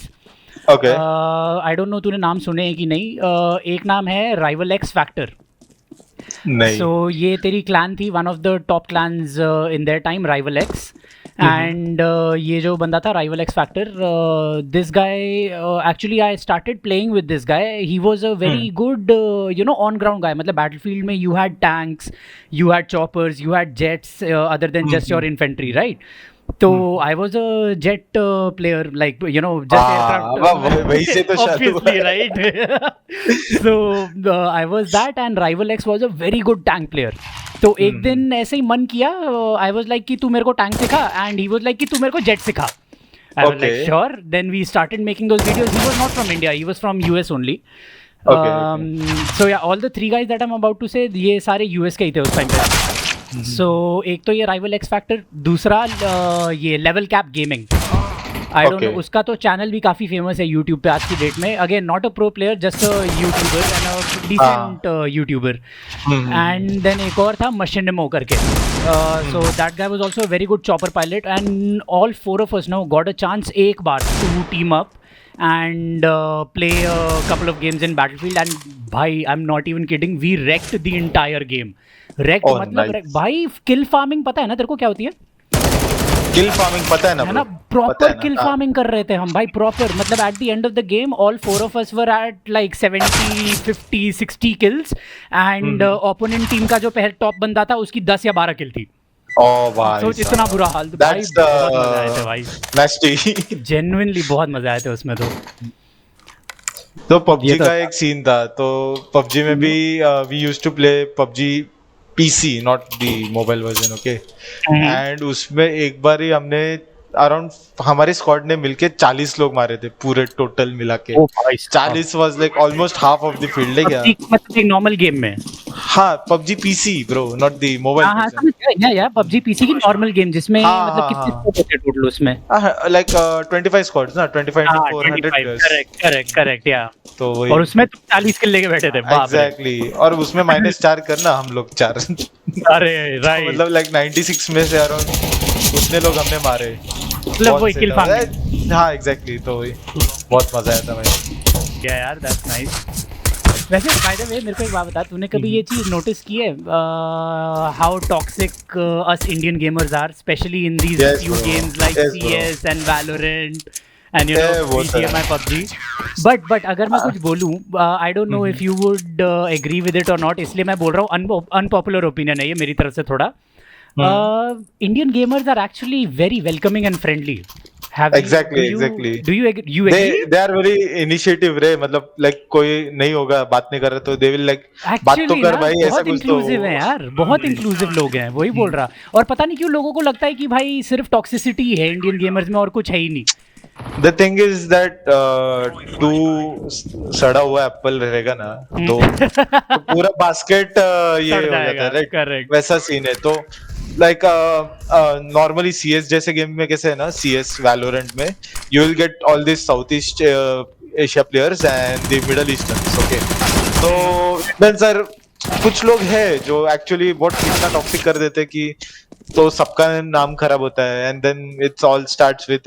Okay. I don't know तूने नाम सुने हैं कि नहीं. एक नाम है Rival X Factor. नहीं. So ये तेरी clan थी, one of the top clans in their time, Rival X. And ये जो बंदा था Rival X Factor, this guy actually I started playing with this guy. He was a very good you know, on ground guy. मतलब battlefield में you had tanks, you had choppers, you had jets other than just your infantry, right? So I was a jet player, like, you know, just aircraft. वही से तो obviously, right? So I was that, and Rival X was a very good tank player. तो एक दिन ऐसे ही मन किया, I was like कि तू मेरे को टैंक सिखा, and he was like कि तू मेरे को जेट सिखा. I was like sure. Then we started making those videos. He was not from India, he was from US only. Okay. So yeah, all the 3 guys that I'm about to say, ये सारे US के ही थे उस time पे. सो एक तो ये rival x factor, दूसरा ये level cap gaming, I don't no, उसका तो चैनल भी काफ़ी फेमस है यूट्यूब पे आज की डेट में. Again not a pro player, just a YouTuber and a decent YouTuber. And then एक और था मशीनिमो करके. So that guy was also a very good chopper pilot and all four of us no got a chance एक बार to team up and play a couple of games in Battlefield, and भाई I'm not even kidding, we wrecked the entire game. wrecked मतलब भाई kill farming पता है ना तेरे को क्या होती है? किल फार्मिंग पता है ना? प्रॉपर किल फार्मिंग कर रहे थे हम भाई, प्रॉपर. मतलब at the end of the game all four of us were at like 70 50 60 kills and opponent team का जो पहले टॉप बंदा था उसकी 10 या 12 किल थी. भाई सोच इतना बुरा हाल. भाई बहुत मजा आए थे भाई, नास्टी. जेन्युइनली बहुत मजा आए थे उसमें. तो पबजी का एक सीन था, तो पबजी में भी we used to play PUBG PC, not the mobile version. Okay. And उसमें एक बार ही हमने अराउंड हमारे स्क्वाड ने मिलके 40 लोग मारे थे पूरे टोटल मिला के. 40 was like almost half of the field. है क्या? मतलब एक नॉर्मल गेम में. हाँ, PUBG PC bro, not the mobile. हाँ समझ गया यार, पबजी पीसी की नॉर्मल गेम जिसमें मतलब कितने स्क्वाड होते हैं टोटल उसमें? लाइक 25 स्क्वाड्स ना, 25 into 400 प्लेयर्स. करेक्ट या. तो वही. और उसमें तुम 40 किल लेके बैठे थे. एग्जैक्टली. और उसमें -4 करना हम लोग 4. अरे राइट. मतलब लाइक 96 में से अराउंड उतने लोग हमने मारे. मतलब वही किल फार्मिंग. हाँ एग्जैक्टली. तो वही बहुत मजा आया था भाई. क्या यार, दैट्स नाइस. वैसे बाय द वे मेरे को एक बात बता, तूने कभी ये चीज नोटिस की है how toxic us Indian gamers are, specially in these few games like CS and Valorant and you know BGMI PUBG. but अगर मैं कुछ बोलूँ, I don't know if you would agree with it or not, इसलिए मैं बोल रहा हूँ, unpopular opinion है ये मेरी तरफ से थोड़ा. Indian gamers are actually very welcoming and friendly. Exactly. Do you agree? They are very initiative रे. मतलब like कोई नहीं होगा, बात नहीं कर रहे तो they will like बात तो कर भाई, ऐसा कुछ. तो बहुत inclusive है यार, बहुत inclusive लोग हैं, वही बोल रहा. और पता नहीं क्यों लोगों को लगता है कि भाई सिर्फ टॉक्सिसिटी है इंडियन गेमर्स में और कुछ है ही नहीं. The thing is that तू सड़ा हुआ एप्पल रहेगा ना तो पूरा बास्केट ये हो जाता है, राइट? वैसा सीन है. तो लाइक नॉर्मली CS जैसे गेम में कैसे है ना, CS वैलोरेंट में you will get all this south east Asia players and the middle ईस्टर्न्स. Okay. तो इंडियंस सर कुछ लोग हैं जो एक्चुअली बहुत इतना टॉक्सिक कर देते कि तो सबका नाम खराब होता है. And then it's all starts with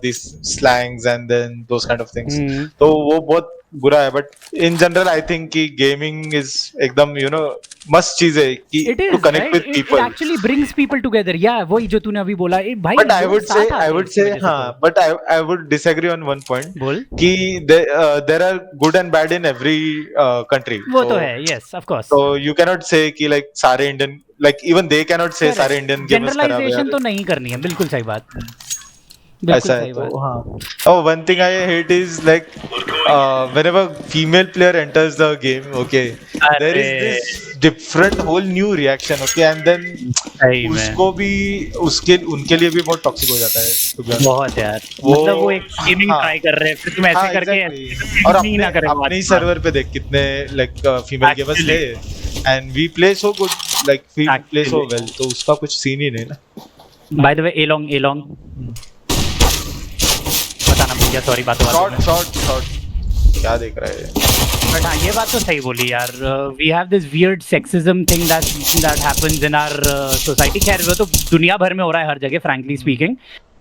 this slangs and then those kind of things. तो वो बहुत बुरा है. But in general I think कि गेमिंग इज एकदम यू नो मस्त चीज है कि to connect with people. It actually brings people together. या वही जो तूने अभी बोला भाई. बट आई वुड से हाँ, but I would disagree on one point कि there are good and bad in every country. वो तो है. Yes of course. तो यू कैन नॉट से कि लाइक सारे Indian, like even they can not say सारे Indian gamers खराब है. जनरलाइजेशन तो नहीं करनी है. बिल्कुल सही बात. ऐसा है. तो हाँ. Oh, one thing I hate is like whenever female player enters the game, okay, there is this different whole new reaction, okay, and then उसको भी उनके लिए भी बहुत टॉक्सिक हो जाता है. बहुत यार. मतलब वो एक गेमिंग ट्राई कर रहे हैं, फिर तुम ऐसे करके और अपने ही सर्वर पे देख कितने लाइक फीमेल गेमर्स थे and we play so good, like we play so well. तो उसका कुछ सीन ही नहीं ना. By the way, A-long बताना भूल गया, सॉरी. शॉर्ट क्या देख रहा है? बट हाँ, ये बात तो सही बोली यार. We have this weird sexism thing that happens in our society. खैर वो तो दुनिया भर में हो रहा है हर जगह, फ्रैंकली स्पीकिंग.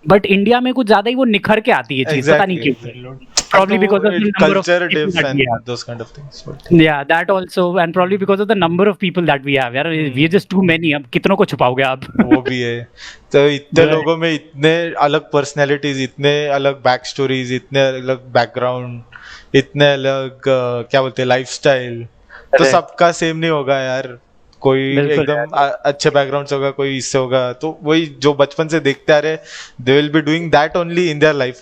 बट इंडिया में कुछ ज्यादा ही वो निखर के आती है चीज. पता नहीं क्यों. Probably because of the number of people that we have. Those kind of things. Yeah, that also, and probably because of the number of people that we have. यार we are just too many. अब कितनों को छुपाओगे आप? वो भी है. तो इतने लोगों में इतने अलग पर्सनैलिटीज, इतने अलग बैक स्टोरीज, इतने अलग बैकग्राउंड, इतने अलग क्या बोलते हैं लाइफस्टाइल. तो सबका सेम नहीं होगा यार. कोई एकदम अच्छे बैकग्राउंड से होगा, कोई इससे होगा. तो वही जो बचपन से देखते आ रहे, they will be doing that only in their life.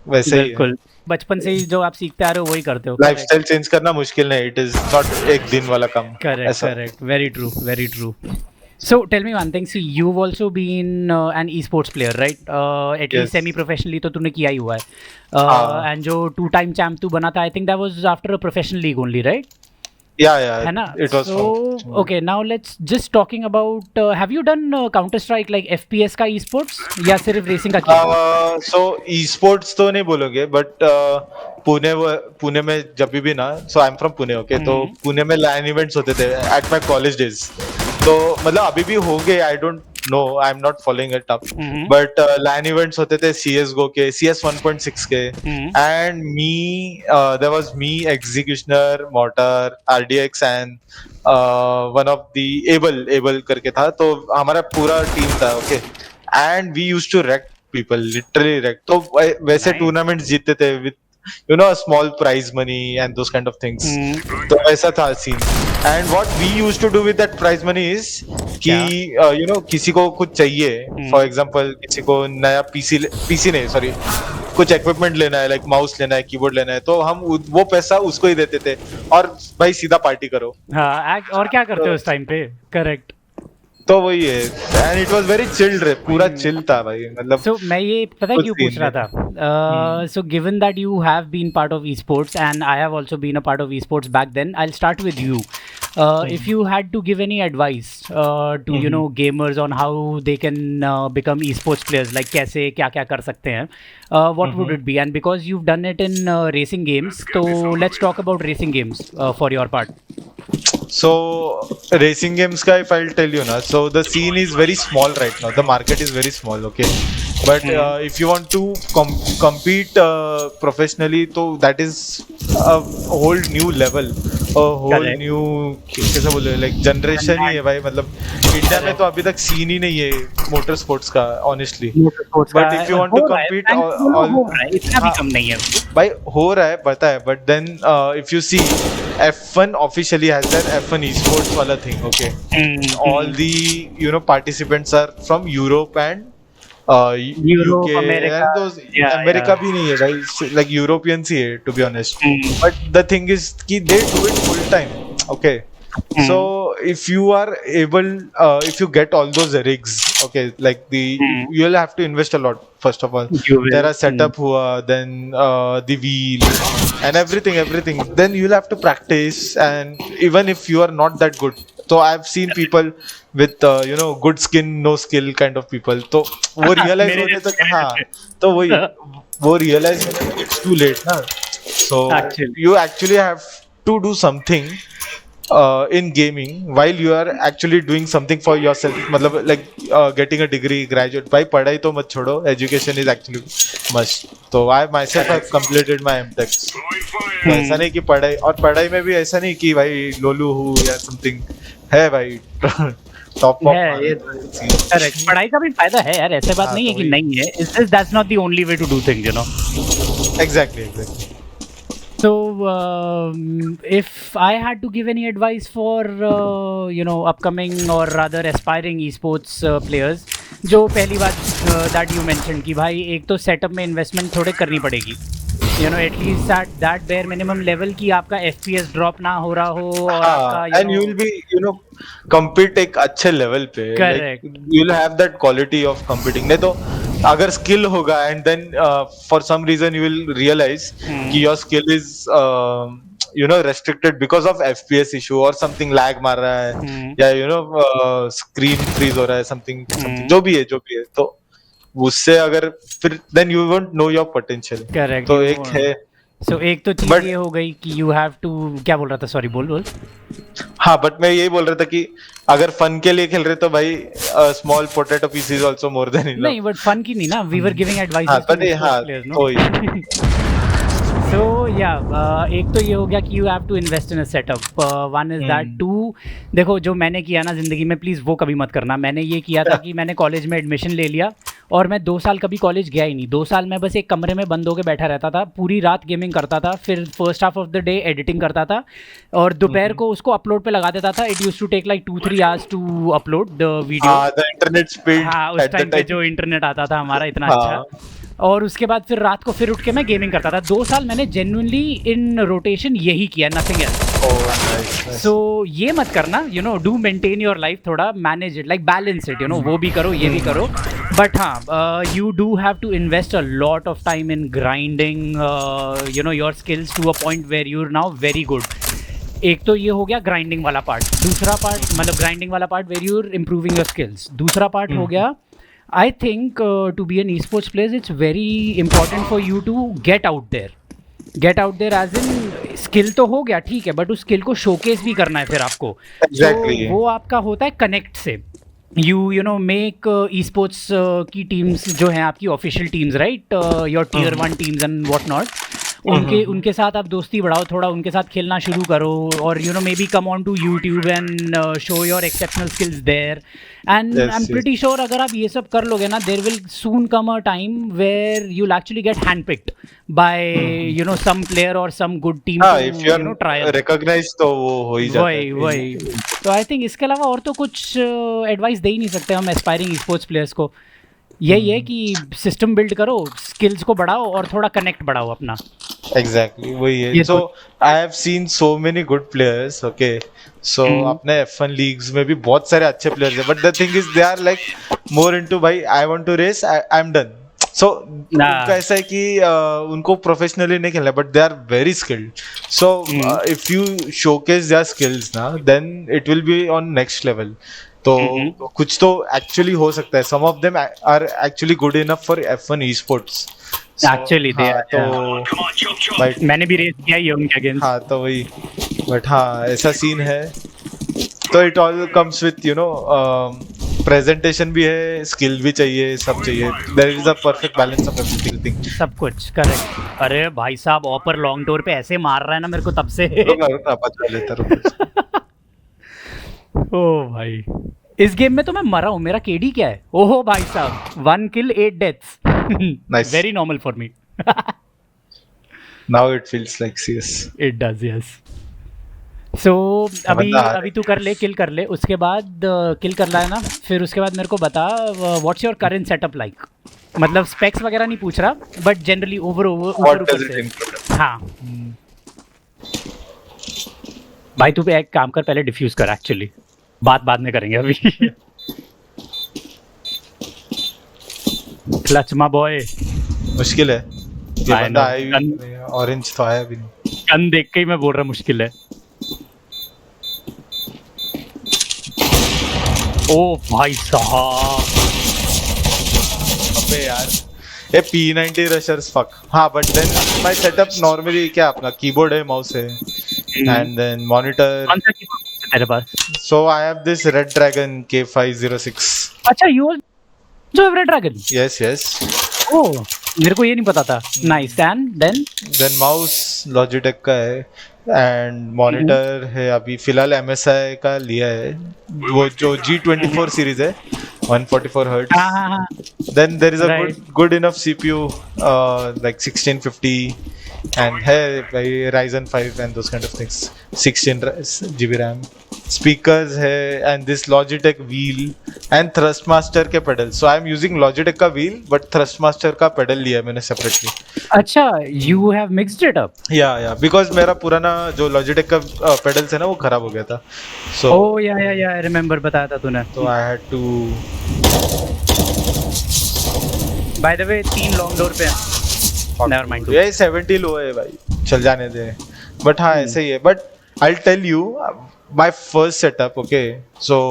वैसे ही बचपन से ही जो आप सीखते आ रहे हो वही करते हो. लाइफस्टाइल चेंज करना मुश्किल नहीं. इट इज नॉट एक दिन वाला काम. Correct. Very true. So tell me one thing. So you've also been an esports player, right? At least semi-professionally तो तूने किया ही हुआ है. And जो 2-time champ तू बना था, I think that was after a professional league only, right? Yeah, है ना? it was So okay, now let's just talking about have you done Counter Strike like FPS का esports या सिर्फ racing का किया? सो ई स्पोर्ट्स तो नहीं बोलोगे, बट पुणे में जब भी ना, so I am from Pune, okay, तो पुणे में लैन इवेंट्स होते थे एट माय कॉलेज डेज. तो मतलब अभी भी हो गए, I don't know, I am not following it up, but LAN events होते थे CS:GO के, CS 1.6 के, and me there was me, executioner, motor, RDX and one of the able करके था, तो हमारा पूरा टीम था, okay, and we used to wreck people, literally wrecked. तो वैसे टूर्नामेंट्स जीतते थे with small prize money and those kind of things. तो ऐसा था scene. And what we used to do with that prize money is कि किसी को कुछ चाहिए, for example किसी को नया PC नहीं, sorry, कुछ इक्विपमेंट लेना है, लाइक माउस लेना है, कीबोर्ड लेना है, तो हम वो पैसा उसको ही देते थे और भाई सीधा पार्टी करो. हाँ, और क्या करते हो उस टाइम पे? करेक्ट. तो वही है, and it was very chilled रे, पूरा चिल था भाई, मतलब. सो मैं ये पता है क्यों पूछ रहा था? So given that you have been part of esports and I have also been a part of esports back then, I will start with you. If you had to give any advice to gamers on how they can become esports players, like कैसे क्या क्या कर सकते हैं, what would it be? And because you've done it in racing games, so let's talk about racing games for your part. So racing games ka, if I'll tell you na, so the scene is very small right now, the market is very small, okay, but if you want to compete professionally, so that is a whole new level, a whole new कैसे बोले, like generation ही है भाई, मतलब India में तो अभी तक scene ही नहीं है मोटर स्पोर्ट्स का, honestly, but if you want to compete इतना भी कम नहीं है भाई, हो रहा है पता है, but then if you see F1 officially has that F1 esports वाला thing, okay, all the participants are from Europe and UK America, and those America भी नहीं है भाई, like Europeans ही है, to be honest, but the thing is कि they do it full time, okay. So if you are able, if you get all those rigs, okay, like you'll have to invest a lot first of all. There are setup हुआ, then the wheel and everything. Then you'll have to practice, and even if you are not that good, so I've seen people with good skin, no skill kind of people. तो वो realize होने तक, हाँ, तो वो realize होने तक it's too late ना. So you actually have to do something in gaming while you are actually doing something for yourself, मतलब like getting a degree, graduate. भाई पढ़ाई तो मत छोड़ो, education is actually must. तो I myself have completed my MTech. तो ऐसा नहीं कि पढ़ाई में भी ऐसा नहीं कि भाई लोलू हूँ या something है भाई. Top correct. पढ़ाई का भी फायदा है यार, ऐसे बात नहीं है कि नहीं है. It's just that's not the only way to do things, you know. Exactly. So, if I had to give any advice for upcoming or rather aspiring esports players, जो पहली बात that you mentioned कि भाई एक तो setup में investment थोड़े करनी पड़ेगी, at least at that bare minimum level कि आपका FPS ड्रॉप ना हो रहा हो, और आपका and you will be compete एक अच्छे लेवल पे, correct, like, you'll have that quality of competing. नहीं तो अगर स्किल होगा and then for some reason you will realize कि your skill is restricted because of FPS issue or something, lag मार रहा है या screen freeze हो रहा है, something जो भी है, तो उससे अगर फिर then you won't know your potential. correct. तो एक है. So एक तो चीज ये हो गई कि you have to, क्या बोल रहा था, सॉरी बोल. हाँ, बट मैं यही बोल रहा था कि अगर फन के लिए खेल रहे तो भाई small potato piece is also more than enough. नहीं, बट फन की नहीं ना, we were giving advice to players, no. So yeah, एक तो ये हो गया कि you have to invest in a setup. One is that. Two, देखो जो मैंने किया ना ज़िंदगी में, प्लीज़ वो कभी मत करना. मैंने ये किया था कि मैंने कॉलेज में एडमिशन ले लिया और मैं 2 साल कभी कॉलेज गया ही नहीं. 2 साल मैं बस एक कमरे में बंद होकर बैठा रहता था, पूरी रात गेमिंग करता था, फिर first half of the day editing करता था और दोपहर को उसको अपलोड पे लगा देता था. It used to take like 2-3 hours to upload the video. The internet speed, हाँ, उस टाइम पे जो इंटरनेट आता था हमारा इतना अच्छा. और उसके बाद फिर रात को फिर उठ के मैं गेमिंग करता था. 2 साल मैंने जेन्युइनली इन रोटेशन यही किया, नथिंग एल्स. सो ये मत करना, डू मेंटेन योर लाइफ, थोड़ा manage it, like balance it, वो भी करो ये भी करो. बट हाँ, you do have to invest a lot of time in grinding your skills to a point where you are now very good. एक तो ये हो गया ग्राइंडिंग वाला पार्ट, दूसरा पार्ट मतलब ग्राइंडिंग वाला part where you are improving your skills, दूसरा पार्ट हो गया I think to be an esports player it's very important for you to get out there edge in skill तो हो गया ठीक है, बट उस स्किल को शोकेस भी करना है फिर आपको। Exactly. So, वो आपका होता है कनेक्ट से, you know make esports की टीम्स जो हैं आपकी official teams right, your tier 1 teams and what not, उनके साथ आप दोस्ती बढ़ाओ, थोड़ा उनके साथ खेलना शुरू करो, और you know maybe come on to YouTube and show your exceptional skills there, and I am pretty sure अगर आप ये सब कर लोगे ना, there will soon come a time where you will actually get handpicked by you know some player और some good team, if you are trial recognized तो वो हो ही जाता है। वही तो आई थिंक इसके अलावा और तो कुछ एडवाइस दे ही नहीं सकते हम एस्पायरिंग स्पोर्ट्स प्लेयर्स को। यही है कि सिस्टम बिल्ड करो, स्किल्स को बढ़ाओ और थोड़ा कनेक्ट बढ़ाओ अपना। एग्जैक्टली वही है। So I have seen so many good players, okay, so अपने F1 लीग्स में भी बहुत सारे अच्छे प्लेयर्स हैं, but the thing is they are like more into भाई I want to race, I am done. So उनका ऐसा है कि उनको प्रोफेशनली नहीं खेलना, but they are very skilled. So if you showcase their skills ना, then it will be on next level. तो कुछ तो एक्चुअली हो सकता है। Some of them are actually good enough for F1 esports actually they are, तो मैंने भी रेस किया है उनके अगेंस्ट। हाँ तो वही, बट हाँ ऐसा सीन है। तो it all comes with you know presentation भी है, स्किल भी चाहिए, सब चाहिए। There is a perfect balance of everything, सब कुछ करेक्ट। अरे भाई साहब ऑपर लॉन्ग टूर पे ऐसे मार रहा है ना मेरे को तब से। पता लेता रुको। ओ भाई इस गेम में तो मैं मरा हूँ, मेरा केडी क्या है? ओहो भाई साहब 1 kill 8 deaths, Nice. very normal for me. Now it feels like CS. It does, yes. So अभी तू कर ले, किल कर ले, उसके बाद किल कर ला है ना, फिर उसके बाद मेरे को बता what's your current setup like, मतलब स्पेक्स वगैरह नहीं पूछ रहा, बट जनरली ऊपर से। हाँ भाई तू पे एक काम कर, पहले डिफ्यूज कर, एक्चुअली बात बाद में करेंगे अभी। क्लच मा बॉय, मुश्किल है ये बंदा आया, ऑरेंज तो आया भी नहीं। गन देख के ही मैं बोल रहा मुश्किल है। ओ भाई साहब, अबे यार ये P90 रशर्स फक। हाँ but then my setup normally क्या अपना कीबोर्ड है, माउस है, एंड देन मॉनिटर। कौन सा कीबोर्ड है तेरे पास? So I have this Red Dragon K506। अच्छा यू जो रेड ड्रैगन? Yes yes. ओह मेरे को ये नहीं पता था। Nice. And then mouse Logitech का है, एंड मॉनिटर है अभी फिलहाल MSI का लिया है, वो जो G24 सीरीज है 144 Hz। Then there is a good enough CPU like 1650 and है भाई Ryzen 5 and those kind of things, 16 GB RAM, speakers है, and this Logitech wheel and Thrustmaster के pedal। So I am using Logitech का wheel but Thrustmaster का pedal लिया मैंने separately। अच्छा you have mixed it up? या because मेरा पुराना जो Logitech का pedals है ना वो खराब हो गया था। So oh yeah I remember, बताया था तूने। तो I had to। By the way 3 long door पे हैं। Never mind। ये 70 लो है भाई, चल जाने दे। बट हाँ ऐसे ही है। But I'll tell you my first setup, okay? So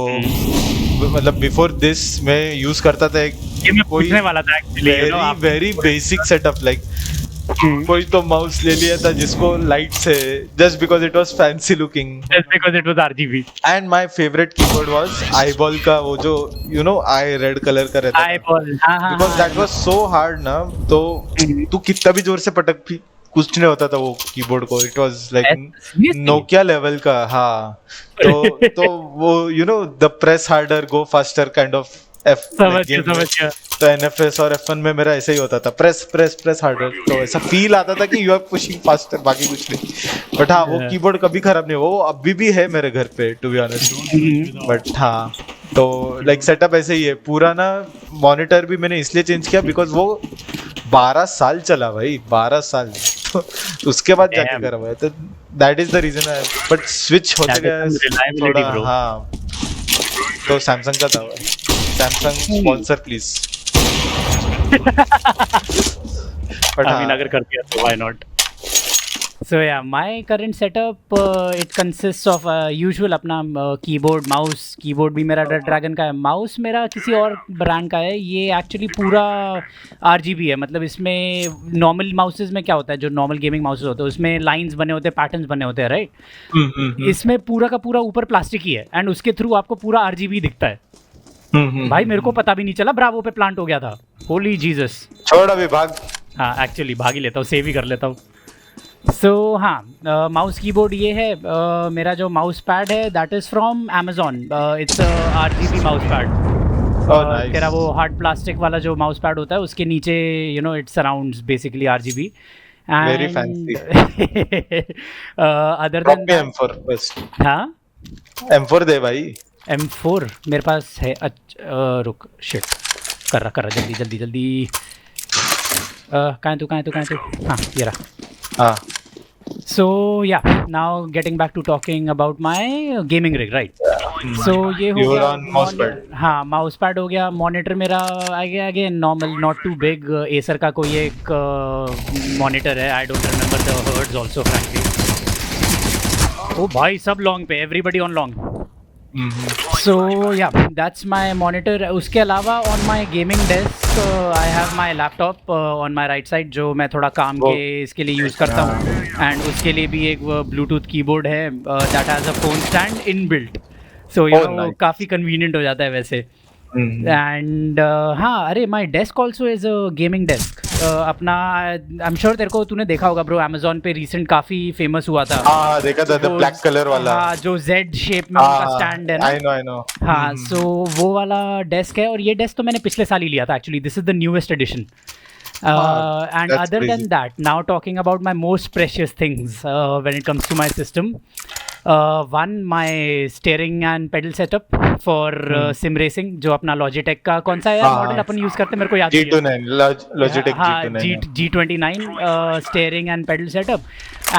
मतलब before this मैं यूज करता था एक पूछने वाला था actually, very basic setup like कोई तो माउस ले लिया था जिसको लाइट से, just because it was fancy looking, just because it was RGB, and my favorite keyboard was eyeball का, वो जो you know eye red color का रहता था eyeball, because that was so hard ना, तो तू कितना भी जोर से पटक भी कुछ नहीं होता था वो कीबोर्ड को। It was like Nokia level का। हाँ तो वो you know the press harder go faster kind of समझ गया। तो NFS और F1 में मेरा ऐसा ही होता था, प्रेस हार्डर, तो ऐसा फील आता था कि यू आर पुशिंग फास्टर, बाकी कुछ नहीं। बट हाँ वो कीबोर्ड कभी खराब नहीं, वो अभी भी है मेरे घर पे टू बी ऑनेस्ट। बट हाँ तो लाइक सेटअप ऐसे ही है पूरा ना। मॉनिटर भी मैंने इसलिए चेंज किया बिकॉज वो 12 साल चला भाई, 12 साल, तो उसके बाद जाके करा हुआ है, तो that is the reason. But switch होते गया थोड़ा। हाँ तो सैमसंग का था, सैमसंग स्पॉन्सर प्लीज। अगर कर दिया तो why not. So yeah, my current setup it consists of usual अपना कीबोर्ड माउस. कीबोर्ड भी मेरा ड्रैगन का है, माउस मेरा किसी और ब्रांड का है. ये एक्चुअली पूरा RGB है. मतलब इसमें नॉर्मल माउसेज में क्या होता है, जो नॉर्मल गेमिंग माउसेज होते हैं उसमें लाइंस बने होते हैं, पैटर्न्स बने होते हैं, राइट. इसमें पूरा का पूरा ऊपर प्लास्टिक ही है एंड उसके थ्रू आपको पूरा RGB दिखता है. भाई मेरे को पता भी नहीं चला ब्रावो पे प्लांट हो गया था. होली जीसस. छोड़ अभी भाग. हाँ एक्चुअली भाग ही लेता हूँ, सेव ही कर लेता हूँ. सो हाँ, माउस कीबोर्ड ये है. मेरा जो माउस पैड है that is from Amazon. It's RGB mouse pad. तेरा वो हार्ड प्लास्टिक वाला जो माउस पैड होता है उसके नीचे it surrounds basically RGB. Very fancy. Other than M4 बस. हाँ M4 दे भाई. M4 मेरे पास है. रुक, शिट. कर रहा जल्दी. कहाँ है तू. हाँ ये रहा. हाँ. So yeah, now getting back to talking about my gaming rig, right? So ये हो गया mouse pad. हाँ माउस पैड हो गया. मॉनिटर मेरा again normal, not too big. Acer का कोई एक मॉनिटर है. I don't remember the words also frankly. ओ भाई सब लॉन्ग पे, everybody on long. So yeah, that's my monitor. उसके अलावा on my gaming desk I have my laptop on my right side जो मैं थोड़ा काम के इसके लिए यूज़ करता हूँ. एंड उसके लिए भी एक ब्लूटूथ कीबोर्ड है that has a phone stand inbuilt. So वो काफ़ी convenient हो जाता है वैसे. एंड हाँ, अरे my desk also is a gaming desk. अपना आई एम श्योर तेरे को, तूने देखा होगा ब्रो, अमेजोन पे रिसेंट काफी फेमस हुआ था. हाँ देखा था, द ब्लैक कलर वाला. हाँ जो Z शेप में उनका स्टैंड है ना. I know. हाँ सो वो वाला डेस्क है. और ये डेस्क तो मैंने पिछले साल ही लिया था actually. This is the newest edition. And other than that, now talking about my most precious things when it comes to my system. One, my steering and pedal setup for sim racing, जो अपना Logitech का कौन सा यार model अपन use करते हैं, मेरे को याद नहीं है. Logitech G29 steering and pedal setup.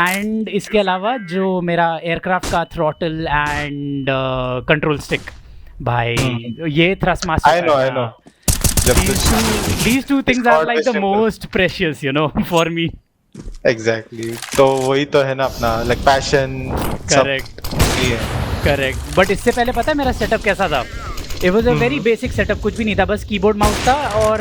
And इसके अलावा जो मेरा एयरक्राफ्ट का throttle and control stick. भाई ये thrust master. I know. These two things are like the most precious, for me. Exactly. तो वही तो है ना अपना like passion. Correct. But इससे पहले पता है मेरा सेटअप कैसा था? It was a very basic setup. कुछ भी नहीं था, बस कीबोर्ड माउस था. और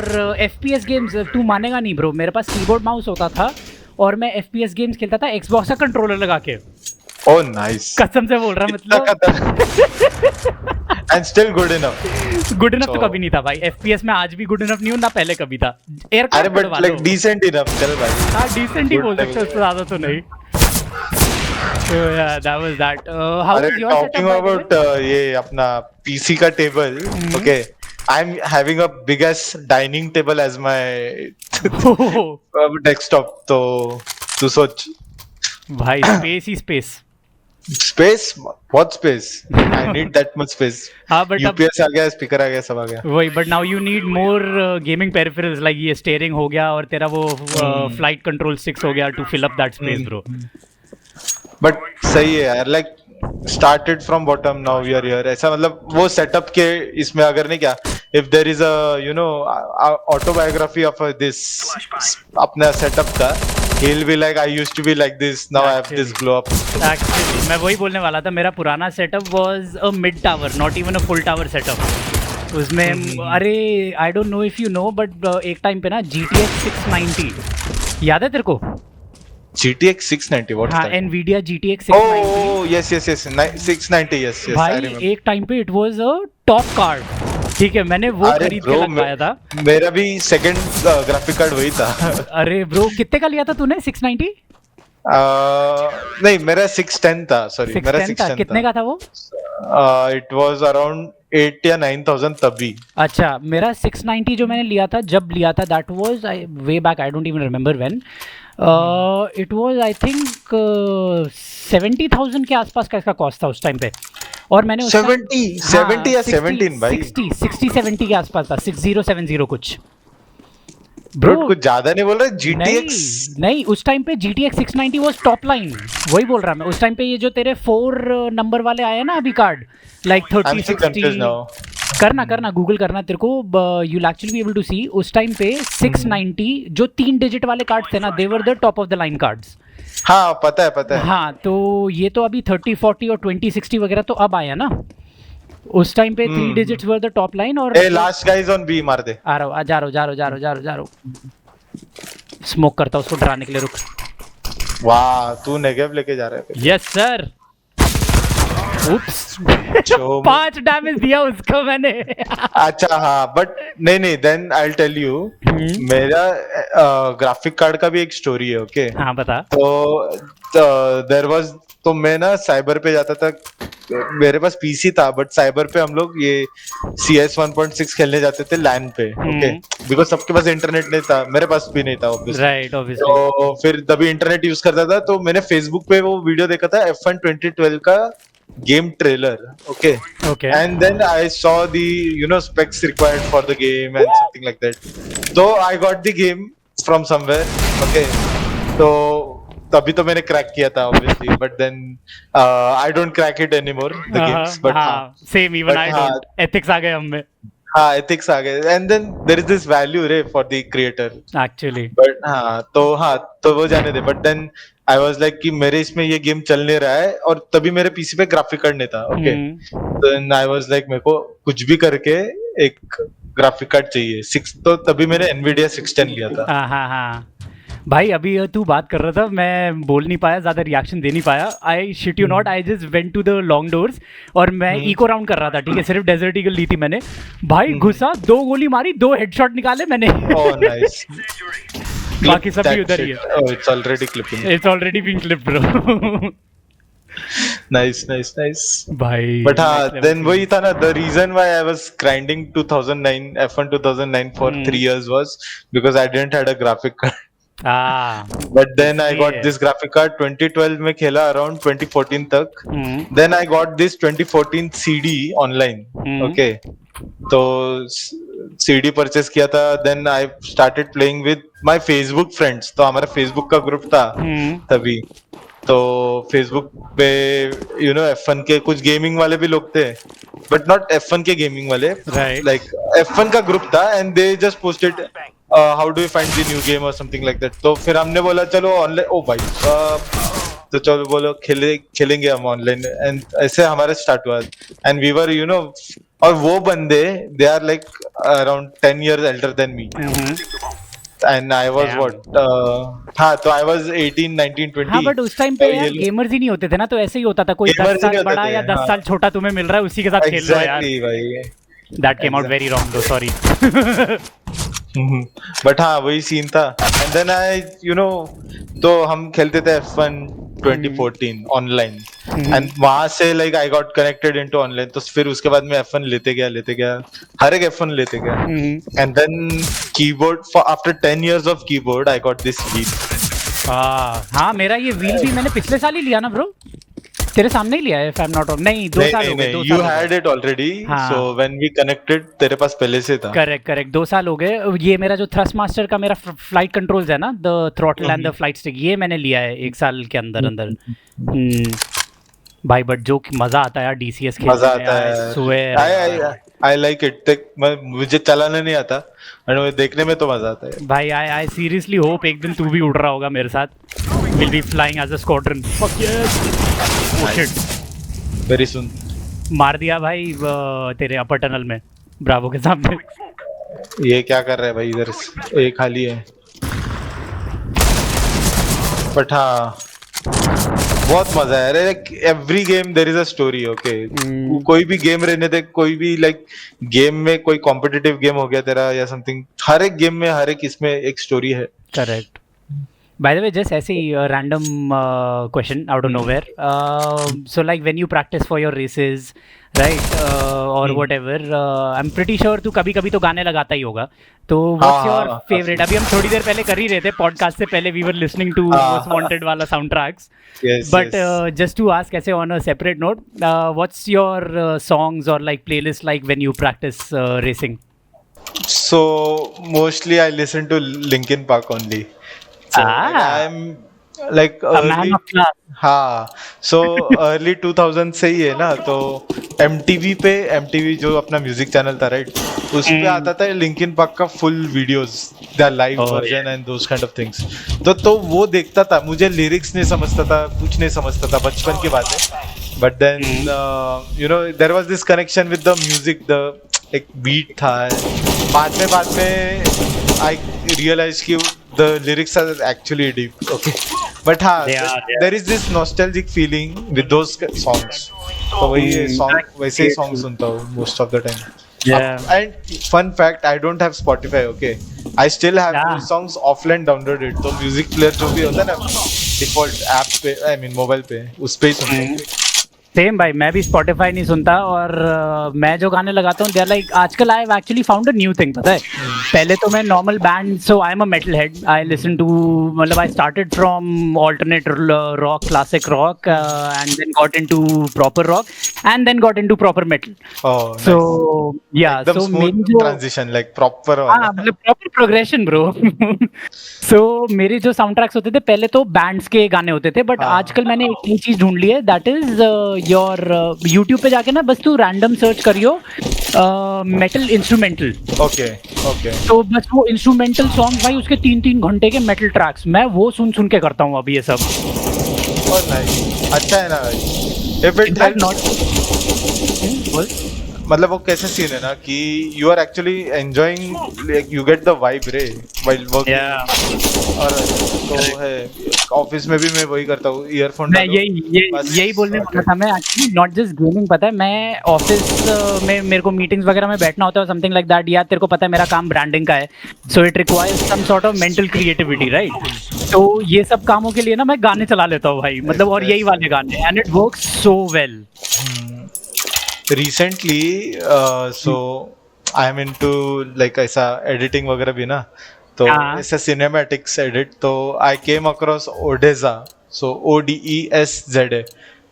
FPS गेम्स, तू मानेगा नहीं ब्रो, मेरे पास कीबोर्ड माउस होता था और मैं FPS गेम्स खेलता था Xbox का कंट्रोलर लगा के. Oh nice. कसम से बोल रहा, मतलब and still good enough. Good enough तो कभी नहीं था भाई. FPS में आज भी good enough नहीं हूँ ना, पहले कभी था. अरे but like decent enough चल भाई. हाँ decent ही बोल सकते हो, उससे ज़्यादा तो नहीं. So yeah, that was that. How was your setup? Talking about ये अपना PC का table. Okay, I'm having a big ass dining table as my desktop. तो तू सोच भाई, space he space. Space? What space? I need that much space. हाँ but UPS आ गया, speaker आ गया, सब आ गया. वही, but now you need more gaming peripherals like ये steering हो गया और तेरा वो flight control sticks हो गया to fill up that space, bro. But सही है यार, like started from bottom, now we are here. ऐसा मतलब वो setup के इसमें अगर नहीं क्या, if there is a autobiography of this अपना setup का, he'll be like I used to be like this, now I have this glow up. Actually मैं वही बोलने वाला था. मेरा पुराना setup was a mid tower, not even a full tower setup. उसमें अरे I don't know if you know but एक टाइम पे ना GTX 690 याद है तेरे को? GTX 690 what? हाँ Nvidia GTX 690. Oh yes 690 yes. भाई एक टाइम पे it was a top card. ठीक है, मैंने वो खरीद के लगवाया था. मेरा भी सेकंड ग्राफिक कार्ड वही था. अरे ब्रो कितने का लिया था तूने? 690? नहीं मेरा 610 था. सॉरी मेरा 610 था. कितने का था वो? इट वाज अराउंड 8 या 9000 तभी. अच्छा, मेरा 690 जो मैंने लिया था, जब लिया था that was way back, I don't even remember when. It was I think 70,000 के आसपास का इसका कॉस्ट था उस टाइम पे. और मैंने 70 या 17 भाई, 60-70 के आसपास था. 6070 कुछ. ब्रो कुछ ज्यादा नहीं बोल रहा. GTX नहीं उस टाइम पे GTX 690 वाज टॉप लाइन. वही बोल रहा मैं. उस टाइम पे ये जो तेरे 4 नंबर वाले आए ना अभी कार्ड, लाइक 3060. करना गूगल करना तेरे को, you'll actually be able to see उस टाइम पे 690 जो 3 डिजिट वाले कार्ड्स थे ना, they were the top of the line cards. हाँ पता है हाँ, तो ये तो अभी 3040 और 2060 वगैरह तो अब आया ना, उस टाइम पे 3 digits were the top line. और लास्ट गाइज ऑन बी मार दे. आ रहा हूँ, जा रहा हूँ. स्मोक करता हूँ उसको डराने के लिए, रुक. वाह तू नेगेव लेके जा रहा है. Yes sir. उप्स 5 डैमेज दिया उसको मैंने. अच्छा हाँ, बट नहीं then I will tell you, मेरा ग्राफिक कार्ड का भी एक स्टोरी है. ओके हाँ बता. तो देयर वाज, तो मैं ना साइबर पे जाता था, मेरे पास पीसी था बट साइबर पे हम लोग ये CS 1.6 खेलने जाते थे लैन पे. ओके बिकॉज सबके पास इंटरनेट नहीं था, मेरे पास भी नहीं था ऑब्वियसली. Right, obviously. तो फिर तभी इंटरनेट यूज करता था, तो मैंने फेसबुक पे वो वीडियो देखा था F1 2012 का game trailer. Okay and then I saw the specs required for the game and something like that, so I got the game from somewhere. Okay so तभी तो मैंने क्रैक किया था obviously, but then I don't crack it anymore the games, but हाँ same, even I don't. ethics आ गए हम में. हाँ ethics आ गए, and then there is this value रे for the creator actually. but तो वो जाने दे. but then I was like कि मेरे इसमें ये गेम चल नहीं रहा है, और तभी मेरे पीसी पे ग्राफिक कार्ड नहीं था. Okay then I was like मेरे को कुछ भी करके एक ग्राफिक कार्ड चाहिए 6, तो तभी मैंने Nvidia 610 लिया था. हाँ भाई, अभी तू बात कर रहा था, मैं बोल नहीं पाया, ज्यादा रिएक्शन दे नहीं पाया. I shit you not, I just went to the long doors और मैं इको राउंड कर रहा था. ठीक है, सिर्फ डेजर्ट ईगल ली थी मैंने. भाई घुसा, 2 गोली मारी, 2 हेडशॉट निकाले मैंने. Oh nice. बाकी सब भी उधर ही है. Oh, it's already clipping. It's already being clipped, bro. nice भाई. but then वही था ना, the reason why I was grinding 2009 F1 2009 for 3 years was because I didn't had a graphic card. But then I got this graphic card 2012 में खेला around 2014 तक. Then I got this 2014 CD online. Okay तो CD purchase किया था. Then I started playing with my Facebook friends. तो हमारा Facebook का group था तभी. तो Facebook पे F1 के कुछ गेमिंग वाले भी लोग थे, बट नॉट F1 के गेमिंग वाले, लाइक F1 का ग्रुप था. And they just posted how do you find the new game और समथिंग लाइक दैट. तो फिर हमने बोला चलो ऑनलाइन, ओ भाई तो चलो बोलो खेलेंगे हम ऑनलाइन. एंड ऐसे हमारा स्टार्ट हुआ. एंड वी वर और वो बंदे they are like around 10 years elder than me. And I was तो I was 18, 19, 20. हाँ बट उस टाइम पे यार गेमर्स ही नहीं होते थे ना, तो ऐसे ही होता था, कोई 10 साल बड़ा या 10 साल छोटा तुम्हें मिल रहा है, उसी के साथ खेल लो यार. भाई. That came out very wrong though, sorry. But हाँ वही सीन था. एंड देन आई तो हम खेलते थे F1 2014 ऑनलाइन. एंड वहां से like I got connected into online. तो फिर उसके बाद मैं F1 लेते गया, हर एक F1 लेते गया. And then keyboard, for after 10 years of keyboard I got this wheel. हाँ मेरा ये व्हील भी मैंने पिछले साल ही लिया ना ब्रो, तेरे सामने ही लिया है if I'm not wrong. नहीं 2 साल हो गए. You had it already. So when we connected तेरे पास पहले से था. करेक्ट 2 साल हो गए. ये मेरा जो थ्रस्ट मास्टर का मेरा फ्लाइट कंट्रोल्स है ना, the throttle and the flight stick, ये मैंने लिया है 1 साल के अंदर. भाई बट जो मजा आता है यार DCS खेलने में, मजा आता है. I like it. मुझे चलाना नहीं आता, देखने में तो मजा आता है भाई. I seriously hope एक दिन तू भी उड़ रहा होगा मेरे साथ. We'll be flying as a squadron. Fuck yes. Oh shit. Very soon. मार दिया भाई तेरे अपर टनल में ब्रावो के सामने. ये क्या कर रहा है भाई, इधर एक खाली है. बट हाँ बहुत मजा है. अरे every game there is a story. Okay कोई भी गेम रहने दे, कोई भी लाइक गेम में कोई कॉम्पिटिटिव गेम हो गया तेरा या समथिंग, हर एक गेम में हर एक इसमें एक स्टोरी है. Correct. By the way, just ऐसे ही random question out of nowhere. So like when you practice for your races, right, or whatever, I'm pretty sure तू कभी-कभी तो गाने लगाता ही होगा. तो what's your favorite? अभी हम थोड़ी देर पहले कर ही रहे थे पॉडकास्ट से पहले, we were listening to Most Wanted वाला sound tracks. Yes. But just to ask ऐसे on a separate note, what's your songs or like playlist like when you practice racing? So mostly I listen to Linkin Park only. So like A man early, of class. हाँ, so early 2000 से ही है ना, तो MTV जो अपना music channel था, right, उस पे आता था लिंकिन पार्क का full videos, the live Oh version and those kind of things. तो वो देखता था, मुझे लिरिक्स नहीं समझता था, कुछ नहीं समझता था, बचपन की बात है। But then you know there was this connection with the music, the एक बीट था। बाद में आई रियलाइज कि the lyrics are actually deep, okay. But हाँ, They are, they there is this nostalgic feeling with those songs. तो वही song, वैसे ही सॉन्ग सुनता हूँ most of the time. Yeah. And fun fact, I don't have Spotify, okay? I still have Yeah. those songs offline downloaded. तो music player जो भी होता है ना डिफॉल्ट ऐप पे, आई मीन मोबाइल पे, उस पे ही सुनता हूँ। सेम भाई, मैं भी स्पॉटिफाई नहीं सुनता। और मैं जो गाने लगाता हूँ, दे आर लाइक, आजकल I have actually found a new thing, पता है। पहले तो मैं normal band, so I am a metal head, I listen to, मतलब I started from alternate rock, classic rock, and then got into proper rock, and then got into proper metal. Oh, so nice. Yeah, एकदम सो मेरी smooth जो, transition, like proper हाँ वाला। मतलब proper progression bro. सो मेरे जो sound tracks होते थे पहले, तो बैंड्स के गाने होते थे, बट हाँ। आजकल मैंने एक नई चीज ढूंढ ली है, दैट इज योर यूट्यूब पे जाके ना बस तू रैंडम सर्च करियो मेटल इंस्ट्रूमेंटल। Okay okay. तो बस वो इंस्ट्रूमेंटल सॉन्ग भाई, उसके 3-3 घंटे के मेटल ट्रैक्स, मैं वो सुन सुन के करता हूँ अभी ये सब। और नाइस, अच्छा है ना भाई। If it in fact helps, not, मतलब वो कैसे सीन है ना कि you are actually enjoying, like you get the vibe रे व्हाइल वर्किंग। और तो है, ऑफिस में भी मैं वही करता हूँ, ईयरफोन मैं डालो, यही बोलने वाला था। मैं एक्चुअली नॉट जस्ट गेमिंग, पता है, मैं ऑफिस में मेरे को मीटिंग्स वगैरह में बैठना होता है, समथिंग लाइक दैट। यार तेरे को पता है मेरा काम ब्रांडिंग का है, so it requires some sort of mental creativity, right. तो ये सब कामों के लिए ना मैं गाने चला लेता हूँ भाई, मतलब, और यही वाले गाने, and it works so well. Recently so I am into like ऐसा एडिटिंग वगैरह भी ना, तो हाँ। ऐसा सिनेमैटिक्स एडिट, तो आई केम अक्रॉस ओडेजा, सो ODESZA,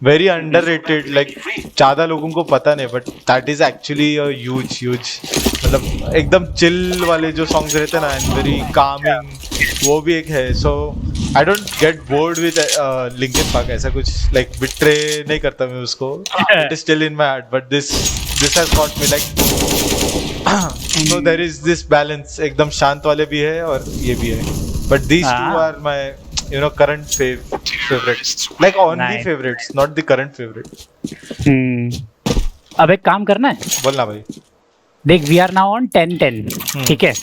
वेरी अंडररेटेड, लाइक ज़्यादा लोगों को पता नहीं, but that is actually a huge huge, मतलब एकदम चिल वाले जो सॉन्ग्स रहते हैं ना, एंड वेरी कामिंग, वो भी एक है। So I don't get bored with Linkin Park, ऐसा कुछ लाइक बिट्रे नहीं करता मैं उसको, it is still in my heart, but this has got me like, so there is this balance, एकदम शांत वाले भी है और ये भी है, but these two are my you know current favorites, like only Nice. favorites, not the current favorite. अब एक काम करना है, बोलना भाई। देख, वी आर नाउ ऑन 10-10, ठीक है।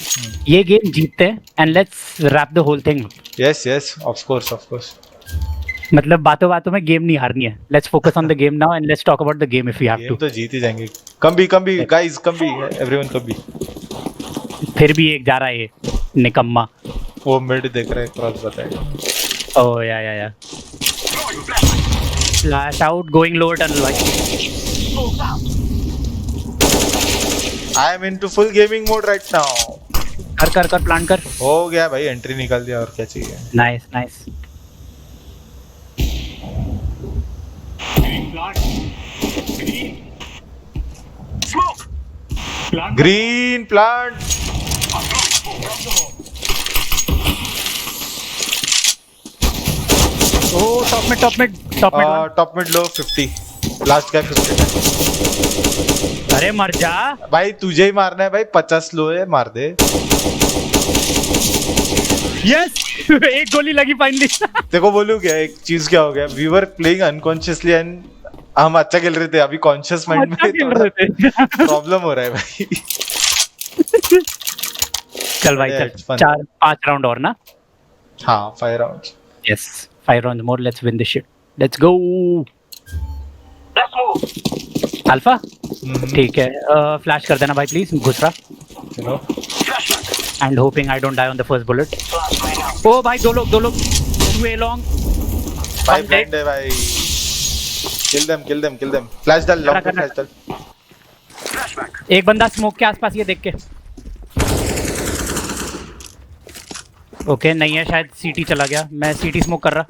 ये गेम जीतते हैं and let's wrap the whole thing. Yes yes, of course of course. मतलब बातों बातों में गेम नहीं हारनी है, let's focus on the game now and let's talk about the game if we have game too. तो जीत ही जाएंगे, कम भी गाइस, कम भी एवरीवन, कम भी। फिर भी एक जा रहा है ये निकम्मा। वो मिड देख रहा है, क्रॉस बताएगा। Oh yeah flash out, going lower tunnel भाई। I am into full gaming mode right now. कर प्लान कर। हो गया भाई, एंट्री निकाल दिया, और क्या चाहिए। Nice. Green plant. Oh, top mid top mid low 50, last का 50। अरे मर जा भाई, तुझे ही मारना है भाई, 50 लो है, मार दे। यस। एक गोली लगी फाइनली। देखो बोलूं क्या, एक चीज क्या हो गया, we were playing unconsciously and हम अच्छा खेल रहे थे, अभी कॉन्शियस माइंड में प्रॉब्लम हो रहा है भाई। चल भाई चल, 4-5 राउंड और ना। हाँ, 5 rounds. Yes, 5 round more, let's win this shit, let's go. Alpha, ठीक है, फ्लैश कर देना भाई प्लीज, घुसरा, चलो। And hoping I don't die on the first bullet. ओ भाई, दो लोग वे लॉन्ग भाई, ब्लाइंड है भाई, किल देम। फ्लैश डाल, लॉन्ग फ्लैश डाल। एक बंदा स्मोक के आसपास, ये देख के। ओके, नहीं है शायद, सीटी चला गया, मैं सीटी स्मोक कर रहा।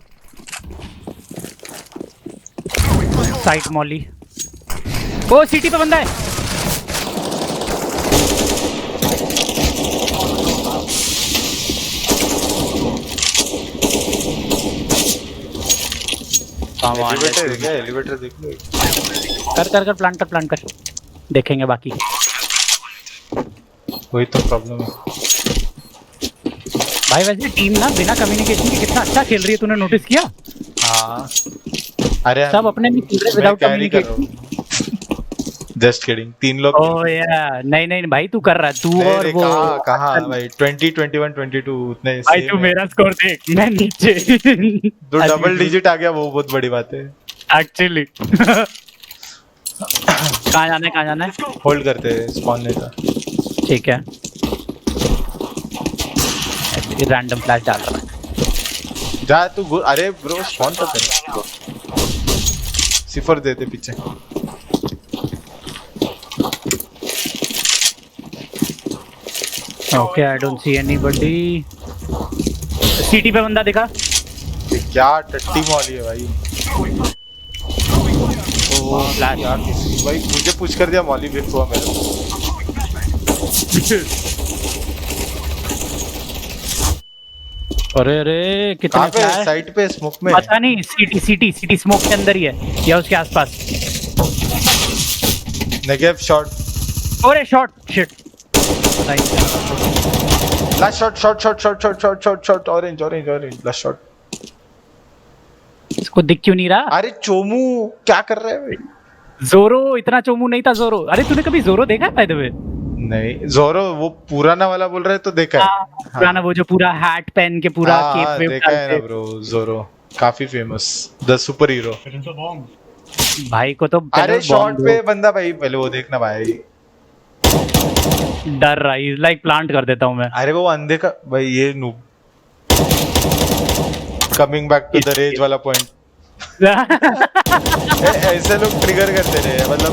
साइट मॉली, ओ सीटी पे बंदा है। Come on, let's elevator do है क्या? this. एलिवेटर देख लो। कर प्लान कर देखेंगे बाकी। वही तो प्रॉब्लम है भाई वैसे टीम ना बिना कम्युनिकेशन के कितना अच्छा खेल रही है, तूने नोटिस किया? हाँ अरे सब अपने में खेल रहे मैं विदाउट कैरी कर रहा कम्युनिकेशन। हूँ जस्ट किडिंग 3 लोग ओह या नहीं भाई तू कर रहा है, तू नहीं और नहीं वो कहाँ कहाँ भाई 20 21 22 उतने भाई तू सेम है मेरा स्कोर देख, मैं नीचे। तो डबल डिजिट आ गया वो बहुत बड़ी बात है एक्चुअली। कहाँ जाना है? होल्ड करते हैं स्पॉन नहीं था ठीक है, रैंडम फ्लैश डाल रहा है। जा तू अरे ब्रो स्पॉन तो कर सिफर देते पीछे okay I don't see anybody. City पे बंदा दिखा। क्या टट्टी मॉली है भाई ओ फ्लैश यार भाई मुझे पूछ कर दिया मॉली भी हुआ मेरे अरे कितने कहाँ पे फ्लैश? साइड पे स्मोक में पता नहीं, सिटी स्मोक के अंदर ही है या उसके आसपास। नेगेटिव शॉट अरे shot shit. Last shot orange last shot इसको दिख क्यों नहीं रहा? अरे चोमू क्या कर रहा है भाई जोरो इतना चोमू नहीं था जोरो। अरे तूने कभी जोरो देखा है बाय द वे? नहीं जोरो वो पुराना वाला बोल रहा है तो देखा है पुराना वो जो पूरा हैट पहन के पूरा केप वेप देखा है ना ब्रो जोरो काफी फेमस द सुपर हीरो भाई को तो अरे शॉट पे बंदा भाई पहले वो देखना भाई डर रहा है, लाइक प्लांट कर देता हूँ मैं। अरे वो अंधे का भाई ये noob coming back to the rage वाला पॉइंट ऐसे लोग ट्रिगर करते रहे मतलब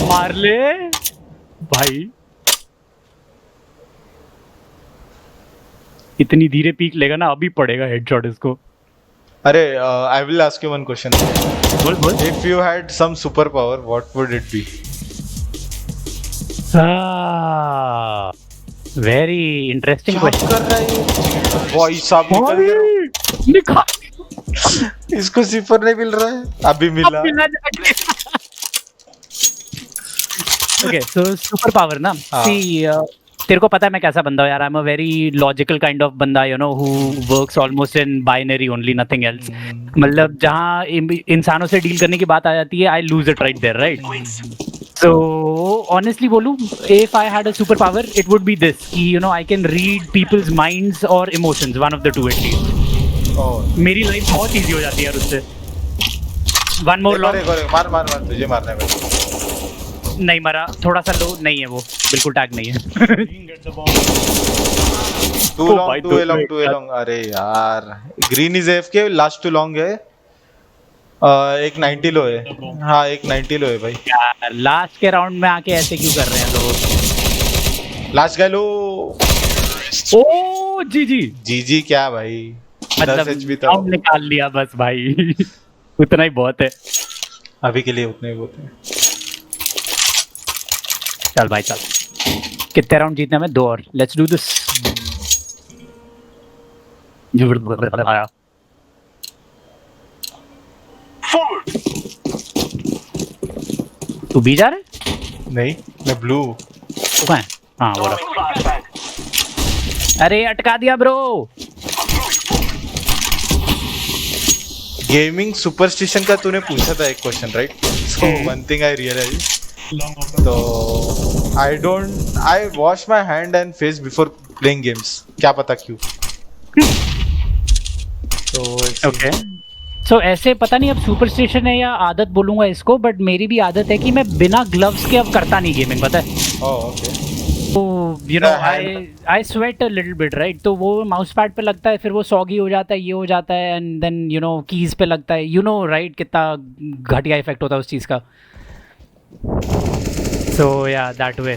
मार ले भाई, इतनी धीरे पीक लेगा ना अभी पड़ेगा हेडशॉट इसको। अरे I will ask you one question बोल if you had some super power what would it be very interesting question कर रहा है भाई साहब निकाल। इसको सिफर नहीं मिल रहा है अभी मिला ओके सो सुपर पावर ना सी तेरे को पता है मैं कैसा बंदा हूँ यार। I am a very logical kind of बंदा, you know, who works almost in binary only, nothing else. मतलब जहाँ इंसानों से डील करने की बात आ जाती है I lose it right there, right? So honestly बोलूं, if I had a superpower, it would be this कि you know I can read people's minds or emotions, one of the two at least. मेरी life बहुत easy हो जाती है यार उससे। One more long. मार तुझे मारना है नहीं मरा, थोड़ा सा लो नहीं है वो, बिल्कुल टैग नहीं है। too long अरे यार green is AFK last too long है एक 90 लो है हाँ एक 90 लो है भाई यार लास्ट के राउंड में आके ऐसे क्यों कर रहे हैं लोग? लास्ट गए लो ओ जी क्या भाई मतलब 10 HP राउंड निकाल लिया बस भाई। उतना ही बहुत है अभी के लिए, उतने ही बहुत है। चल भाई चल, कितने राउंड जीतने में? 2 और। Let's do this. तू भी जा रहा है? नहीं मैं ब्लू तू कहाँ है? हाँ वो रहा। अरे अटका दिया ब्रो। गेमिंग सुपरस्टिशन का तूने पूछा था एक question, right? So one thing I realize, तो I wash my hand and face before playing games. क्या पता क्यों? तो ओके सो ऐसे पता नहीं अब सुपरस्टिशन है या आदत बोलूंगा इसको, बट मेरी भी आदत है कि मैं बिना ग्लव्स के अब करता नहीं गेमिंग, पता है? तो you no I sweat a little bit, right? तो वो माउस पैड पे लगता है, फिर वो सॉगी हो जाता है, ये हो जाता है, and then you know keys पे लगता है, यू नो राइट? कितना घटिया इफेक्ट होता है उस चीज़ का। सो या that way.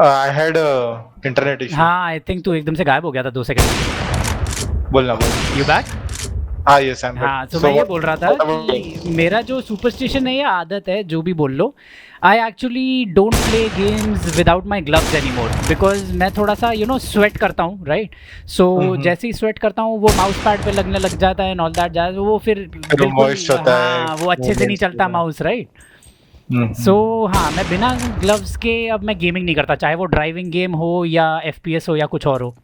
I had internet issue. हाँ आई थिंक तू एकदम से गायब हो गया था 2 सेकंड। बोलना बोल। You back? हाँ ये सैम हाँ, तो मैं ये बोल रहा था कि मेरा जो सुपरस्टिशन है या आदत है, जो भी बोल लो, I actually don't play games without my gloves any more, because मैं थोड़ा सा स्वेट करता हूँ, राइट? सो जैसे ही स्वेट करता हूँ वो माउस पैड पे लगने लग जाता है एंड ऑल दैट जैज़, वो फिर बिल्कुल होता है, हाँ, वो अच्छे से नहीं चलता माउस, राइट? सो हाँ, मैं बिना ग्लव्स के अब मैं गेमिंग नहीं करता, चाहे वो ड्राइविंग गेम हो या FPS हो या कुछ और हो।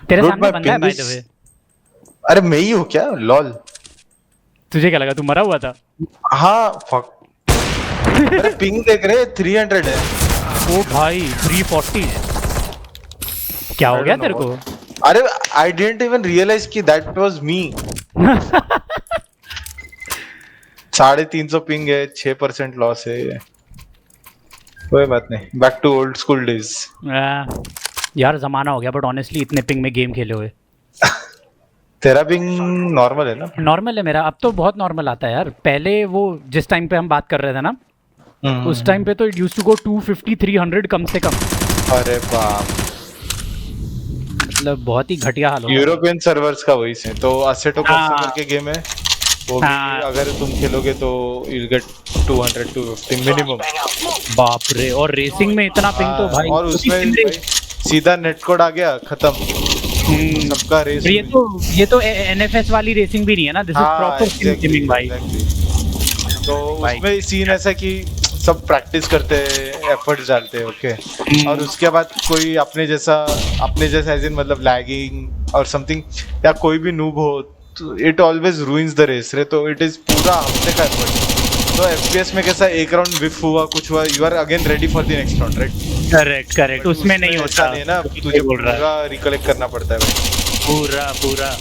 तेरे सामने बंदा है बाय द वे। अरे मैं ही हूँ क्या? लॉल। तुझे क्या लगा तू मरा हुआ था? हाँ फक। अरे पिंग देख रहे 300 है। ओ भाई 340 क्या हो गया तेरे को? अरे आई डिडंट इवन रियलाइज कि दैट वाज मी। 350 पिंग है, 6% लॉस है ये। कोई बात नहीं, back to old school days. यार जमाना हो गया, बट ऑनेस्टली इतने पिंग में गेम खेले हुए। तेरा पिंग नॉर्मल है ना? नॉर्मल है मेरा, अब तो बहुत नॉर्मल आता है यार। पहले वो जिस टाइम पे हम बात कर रहे थे ना, उस टाइम पे तो इट यूज्ड टू गो 250 300 कम से कम। अरे बाप, मतलब बहुत ही घटिया हाल हो गया। यूरोपियन सर्वर्स का वही से तो असेटो कस्टमर के गेम है वो भी, अगर तुम खेलोगे तो यू गेट 200 250 मिनिमम। बाप रे, और रेसिंग में इतना पिंग तो भाई, और उसमें भाई सीधा नेट कोड आ गया, खत्म सबका रेस। ये तो NFS वाली रेसिंग भी नहीं है ना, दिस इज प्रॉपर गेमिंग भाई। तो उसमें सीन ऐसा कि सब प्रैक्टिस करते हैं, एफर्ट्स डालते हैं, ओके। और उसके बाद कोई अपने जैसा एज इन मतलब लैगिंग और समथिंग या कोई भी नूब हो, तो it always ruins the race रे। तो इट इज पूरा हफ्ते का एफर्ट। तो FPS में कैसा एक राउंड विफ हुआ, कुछ हुआ, you are again ready for the next round, right? Correct. उसमें नहीं होता नहीं ना, तुझे पूरा रिकलेक्ट करना पड़ता है भाई, पूरा।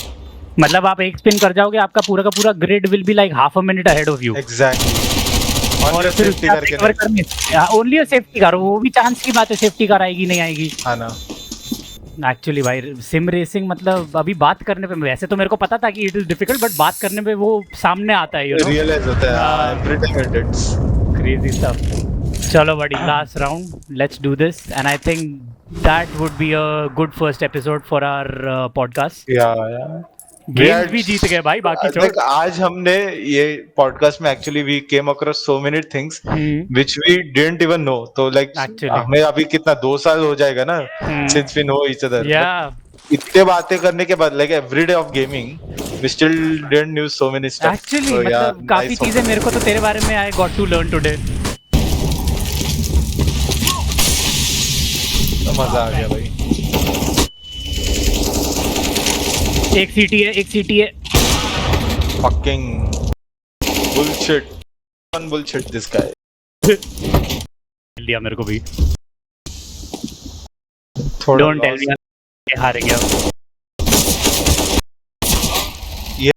मतलब आप एक स्पिन कर जाओगे, आपका पूरा का पूरा grid will be like half a minute ahead of you. Exactly. और फिर सेफ्टी करके ओनली सेफ्टी कार, वो भी चांस की बात है, सेफ्टी कार आएगी नहीं आएगी। हाँ ना। एक्चुअली भाई सिम रेसिंग मतलब अभी बात करने पे, वैसे तो मेरे को पता था कि इट इज डिफिकल्ट, बट बात करने पे वो सामने आता है, रियलाइज होता है every time it's crazy stuff. चलो buddy, last round, let's do this and I think that would be a good first episode for our podcast. या गेम्स भी जीत गए भाई, बाकी छोड़। आज हमने ये पॉडकास्ट में actually we came across so many things which we didn't even know. तो लाइक हमें अभी कितना 2 साल हो जाएगा ना since we know each other. इतने बातें करने के बाद like every day of gaming we still didn't knew so many stuff. Actually मतलब काफी चीजें मेरे को तो तेरे बारे में I got to learn today. मजा आ गया भाई। एक सीटी है। Fucking bullshit. Bullshit this guy. लिया मेरे को भी। Don't tell me ये हार गया। ये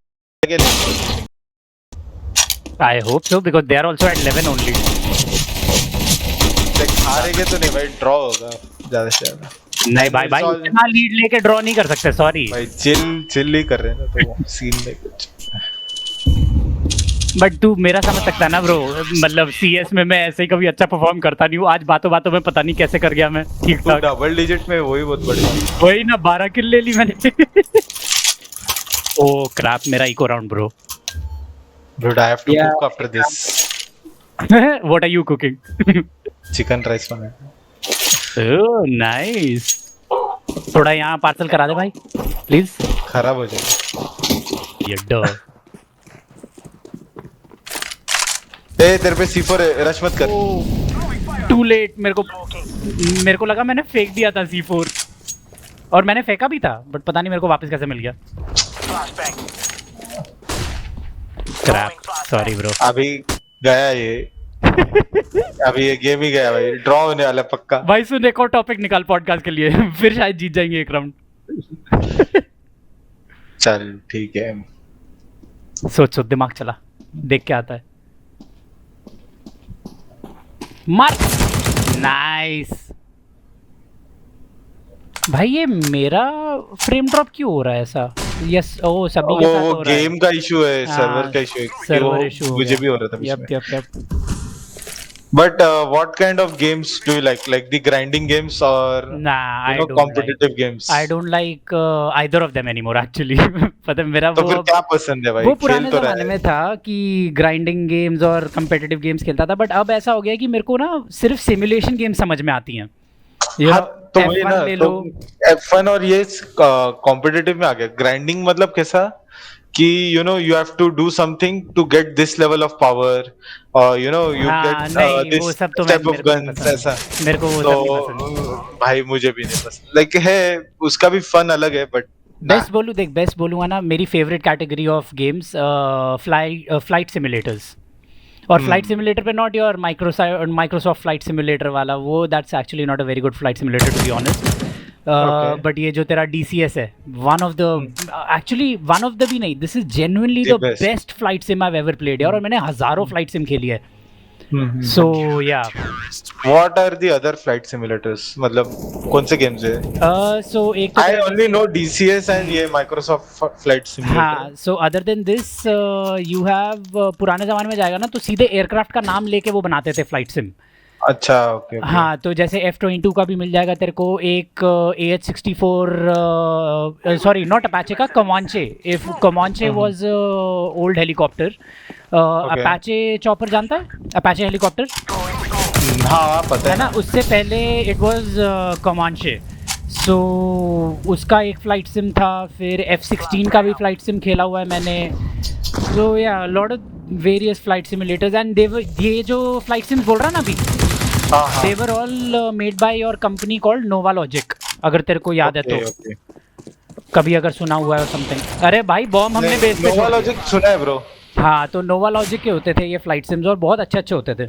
I hope so because they are also at 11 only. हारेंगे तो नहीं भाई, ड्रॉ होगा ज्यादा से ज्यादा। नहीं भाई इतना लीड लेके ड्रॉ नहीं कर सकते, सॉरी भाई। चिल ही कर रहे हैं ना, तो सीन में कुछ। बट तू मेरा समझ सकता है ना ब्रो, मतलब CS में मैं ऐसे ही कभी अच्छा परफॉर्म करता नहीं हूँ, आज बातों में पता नहीं कैसे कर गया मैं ठीक ठाक। डबल डिजिट में वही बहुत बड़ी बात। वही ना, 12 किल ले ली मैंने। ओ क्रैप, मेरा echo round bro. Dude, I have to cook after this. What are you cooking? Chicken rice बनाया। Oh nice. थोड़ा यहाँ पार्सल करा दे भाई प्लीज। खराब हो जाएगा ये डो। तेरे पे C4 रश मत कर। Too late. मेरे को लगा मैंने फेंक दिया था C4, और मैंने फेंका भी था, बट पता नहीं मेरे को वापस कैसे मिल गया। Crap, sorry bro. अभी गया ये। अभी ये गेम ही गया भाई, ड्रॉ होने वाला पक्का। भाई सुन, एक और टॉपिक निकाल पॉडकास्ट के लिए, फिर शायद जीत जाएंगे एक राउंड। चल ठीक है। सोच दिमाग चला, देख के आता है। मार। नाइस भाई। ये मेरा फ्रेम ड्रॉप क्यों हो रहा है ऐसा? यस, ओ सभी के साथ हो रहा है। गेम का इशू है, सर्वर का इशू है। सर्वर इशू मुझे भी हो रहा था। Yup. But what kind of games do you like? Like the grinding games or Nah, I don't like. competitive games? I don't like either of them anymore actually. पता है मेरा तो वो फिर अब क्या पसंद है भाई? वो खेल पुराने तो रहा ज़माने है. में था कि ग्राइंडिंग गेम्स और कम्पिटिटिव गेम्स खेलता था, बट अब ऐसा हो गया है कि मेरे को ना सिर्फ सिमुलेशन गेम्स समझ में आती हैं. यू हाँ, नो, तो वही ना, F1 ले तो लो. F1 और ये कॉम्पिटिटिव में आ गया. ग्राइंडिंग मतलब कैसा कि you have to do something to get this level of power, or you हाँ, get नहीं वो this सब तो type of मेरे को नहीं guns, पसंद. ऐसा. मेरे को वो तो सब नहीं पसंद. भाई मुझे भी नहीं पसंद. लाइक है, उसका भी फन अलग है, बट ना. बेस्ट बोलूँगा ना, मेरी favourite category of games flight simulators. और फ्लाइट सिमुलेटर पे not your Microsoft flight simulator वाला, वो that's actually not a very good flight simulator to be honest. Okay. But ये जो तेरा DCS है, one of the actually one of the भी नहीं, this is genuinely The the best. Best flight sim I ever played यार, और मैंने हजारों फ्लाइट सिम खेली है. सो या What are the other flight simulators? मतलब कौन से games है? सो एक तो I तेरा only know DCS and ये Microsoft Flight Simulator. हाँ, so other than this you have पुराने ज़माने में जाएगा ना तो सीधे एयरक्राफ्ट का नाम लेके वो बनाते थे फ्लाइट सिम. अच्छा, ओके. हाँ, तो जैसे F-22 का भी मिल जाएगा तेरे को, एक AH-64, सॉरी नॉट अपाचे का, Comanche. If Comanche was old helicopter. Apache chopper जानता है? अपाचे हेलीकॉप्टर हाँ, पता है है ना, उससे पहले इट वाज कमांचे. सो उसका एक फ्लाइट सिम था. फिर F-16 का भी फ्लाइट सिम खेला हुआ है मैंने. सो या lot of various flight simulators, and ये जो फ्लाइट सिम्स बोल रहा है ना अभी, हाँ, हाँ. they were all made by your company called Nova Logic, अगर तेरे को याद है तो. Okay. कभी अगर सुना हुआ है समथिंग. अरे भाई बॉम्ब हमने बेस पे Nova Logic सुना है ब्रो. हाँ, तो नोवा लॉजिक के होते थे ये फ्लाइट सिम्स, और बहुत अच्छे अच्छे होते थे.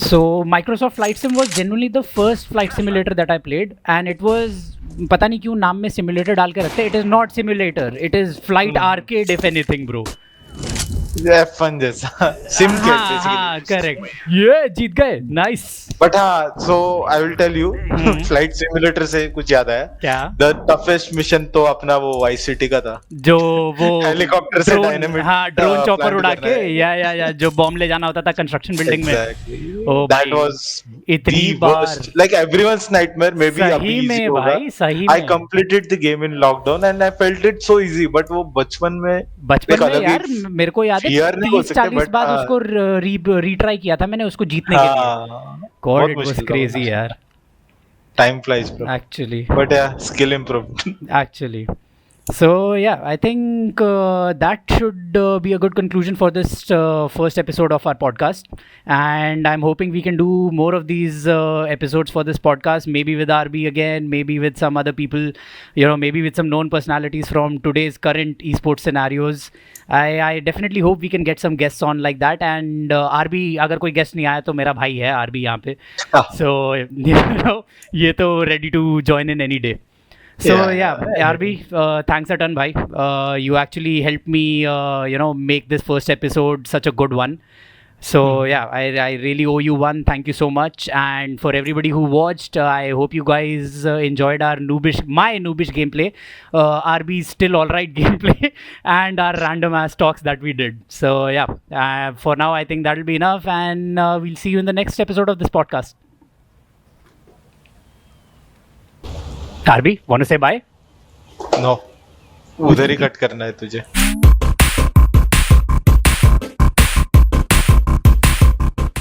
सो Microsoft flight SIM was genuinely the first flight simulator that I played, and it was, पता नहीं क्यों नाम में सिमुलेटर डाल के रखते हैं. It is not simulator, it is flight arcade if anything bro. F1 जैसा सिम के हाँ, करेक्ट. ये जीत गए, नाइस. बट हाँ, so I will tell you, flight simulator से कुछ याद आया. क्या? द टफेस्ट मिशन तो अपना वो वाइस सिटी का था, जो वो हेलीकॉप्टर से डायनामिट, हाँ, ड्रोन चॉपर उड़ा के, या जो बॉम्ब ले जाना होता था कंस्ट्रक्शन बिल्डिंग में. ओ दैट भाई, वाज इतनी बार, like everyone's nightmare. Maybe अभी सही easy में होगा. भाई, सही I में. completed the game in lockdown and I felt it so easy. But वो बचपन में बचपन में अलग ही यार मेरे को याद है fear नहीं हो सकते, 30-40 but बार उसको रीट्राई किया था मैंने उसको जीतने के लिए. गॉड, इट वाज क्रेजी यार. Time flies bro. Actually. But yeah skill improved. Actually. So yeah, I think that should be a good conclusion for this first episode of our podcast, and I'm hoping we can do more of these episodes for this podcast, maybe with RB again, maybe with some other people, maybe with some known personalities from today's current esports scenarios. I definitely hope we can get some guests on like that, and RB अगर कोई guest नहीं आया तो मेरा भाई है RB यहाँ पे. So ये तो ready to join in any day. So yeah, RB, thanks a ton, bhai. You actually helped me, make this first episode such a good one. So yeah, I really owe you one. Thank you so much. And for everybody who watched, I hope you guys enjoyed our my noobish gameplay, RB's still alright gameplay, and our random ass talks that we did. So yeah, for now I think that'll be enough, and we'll see you in the next episode of this podcast. RB, want to say bye? No, उधर ही cut करना है तुझे.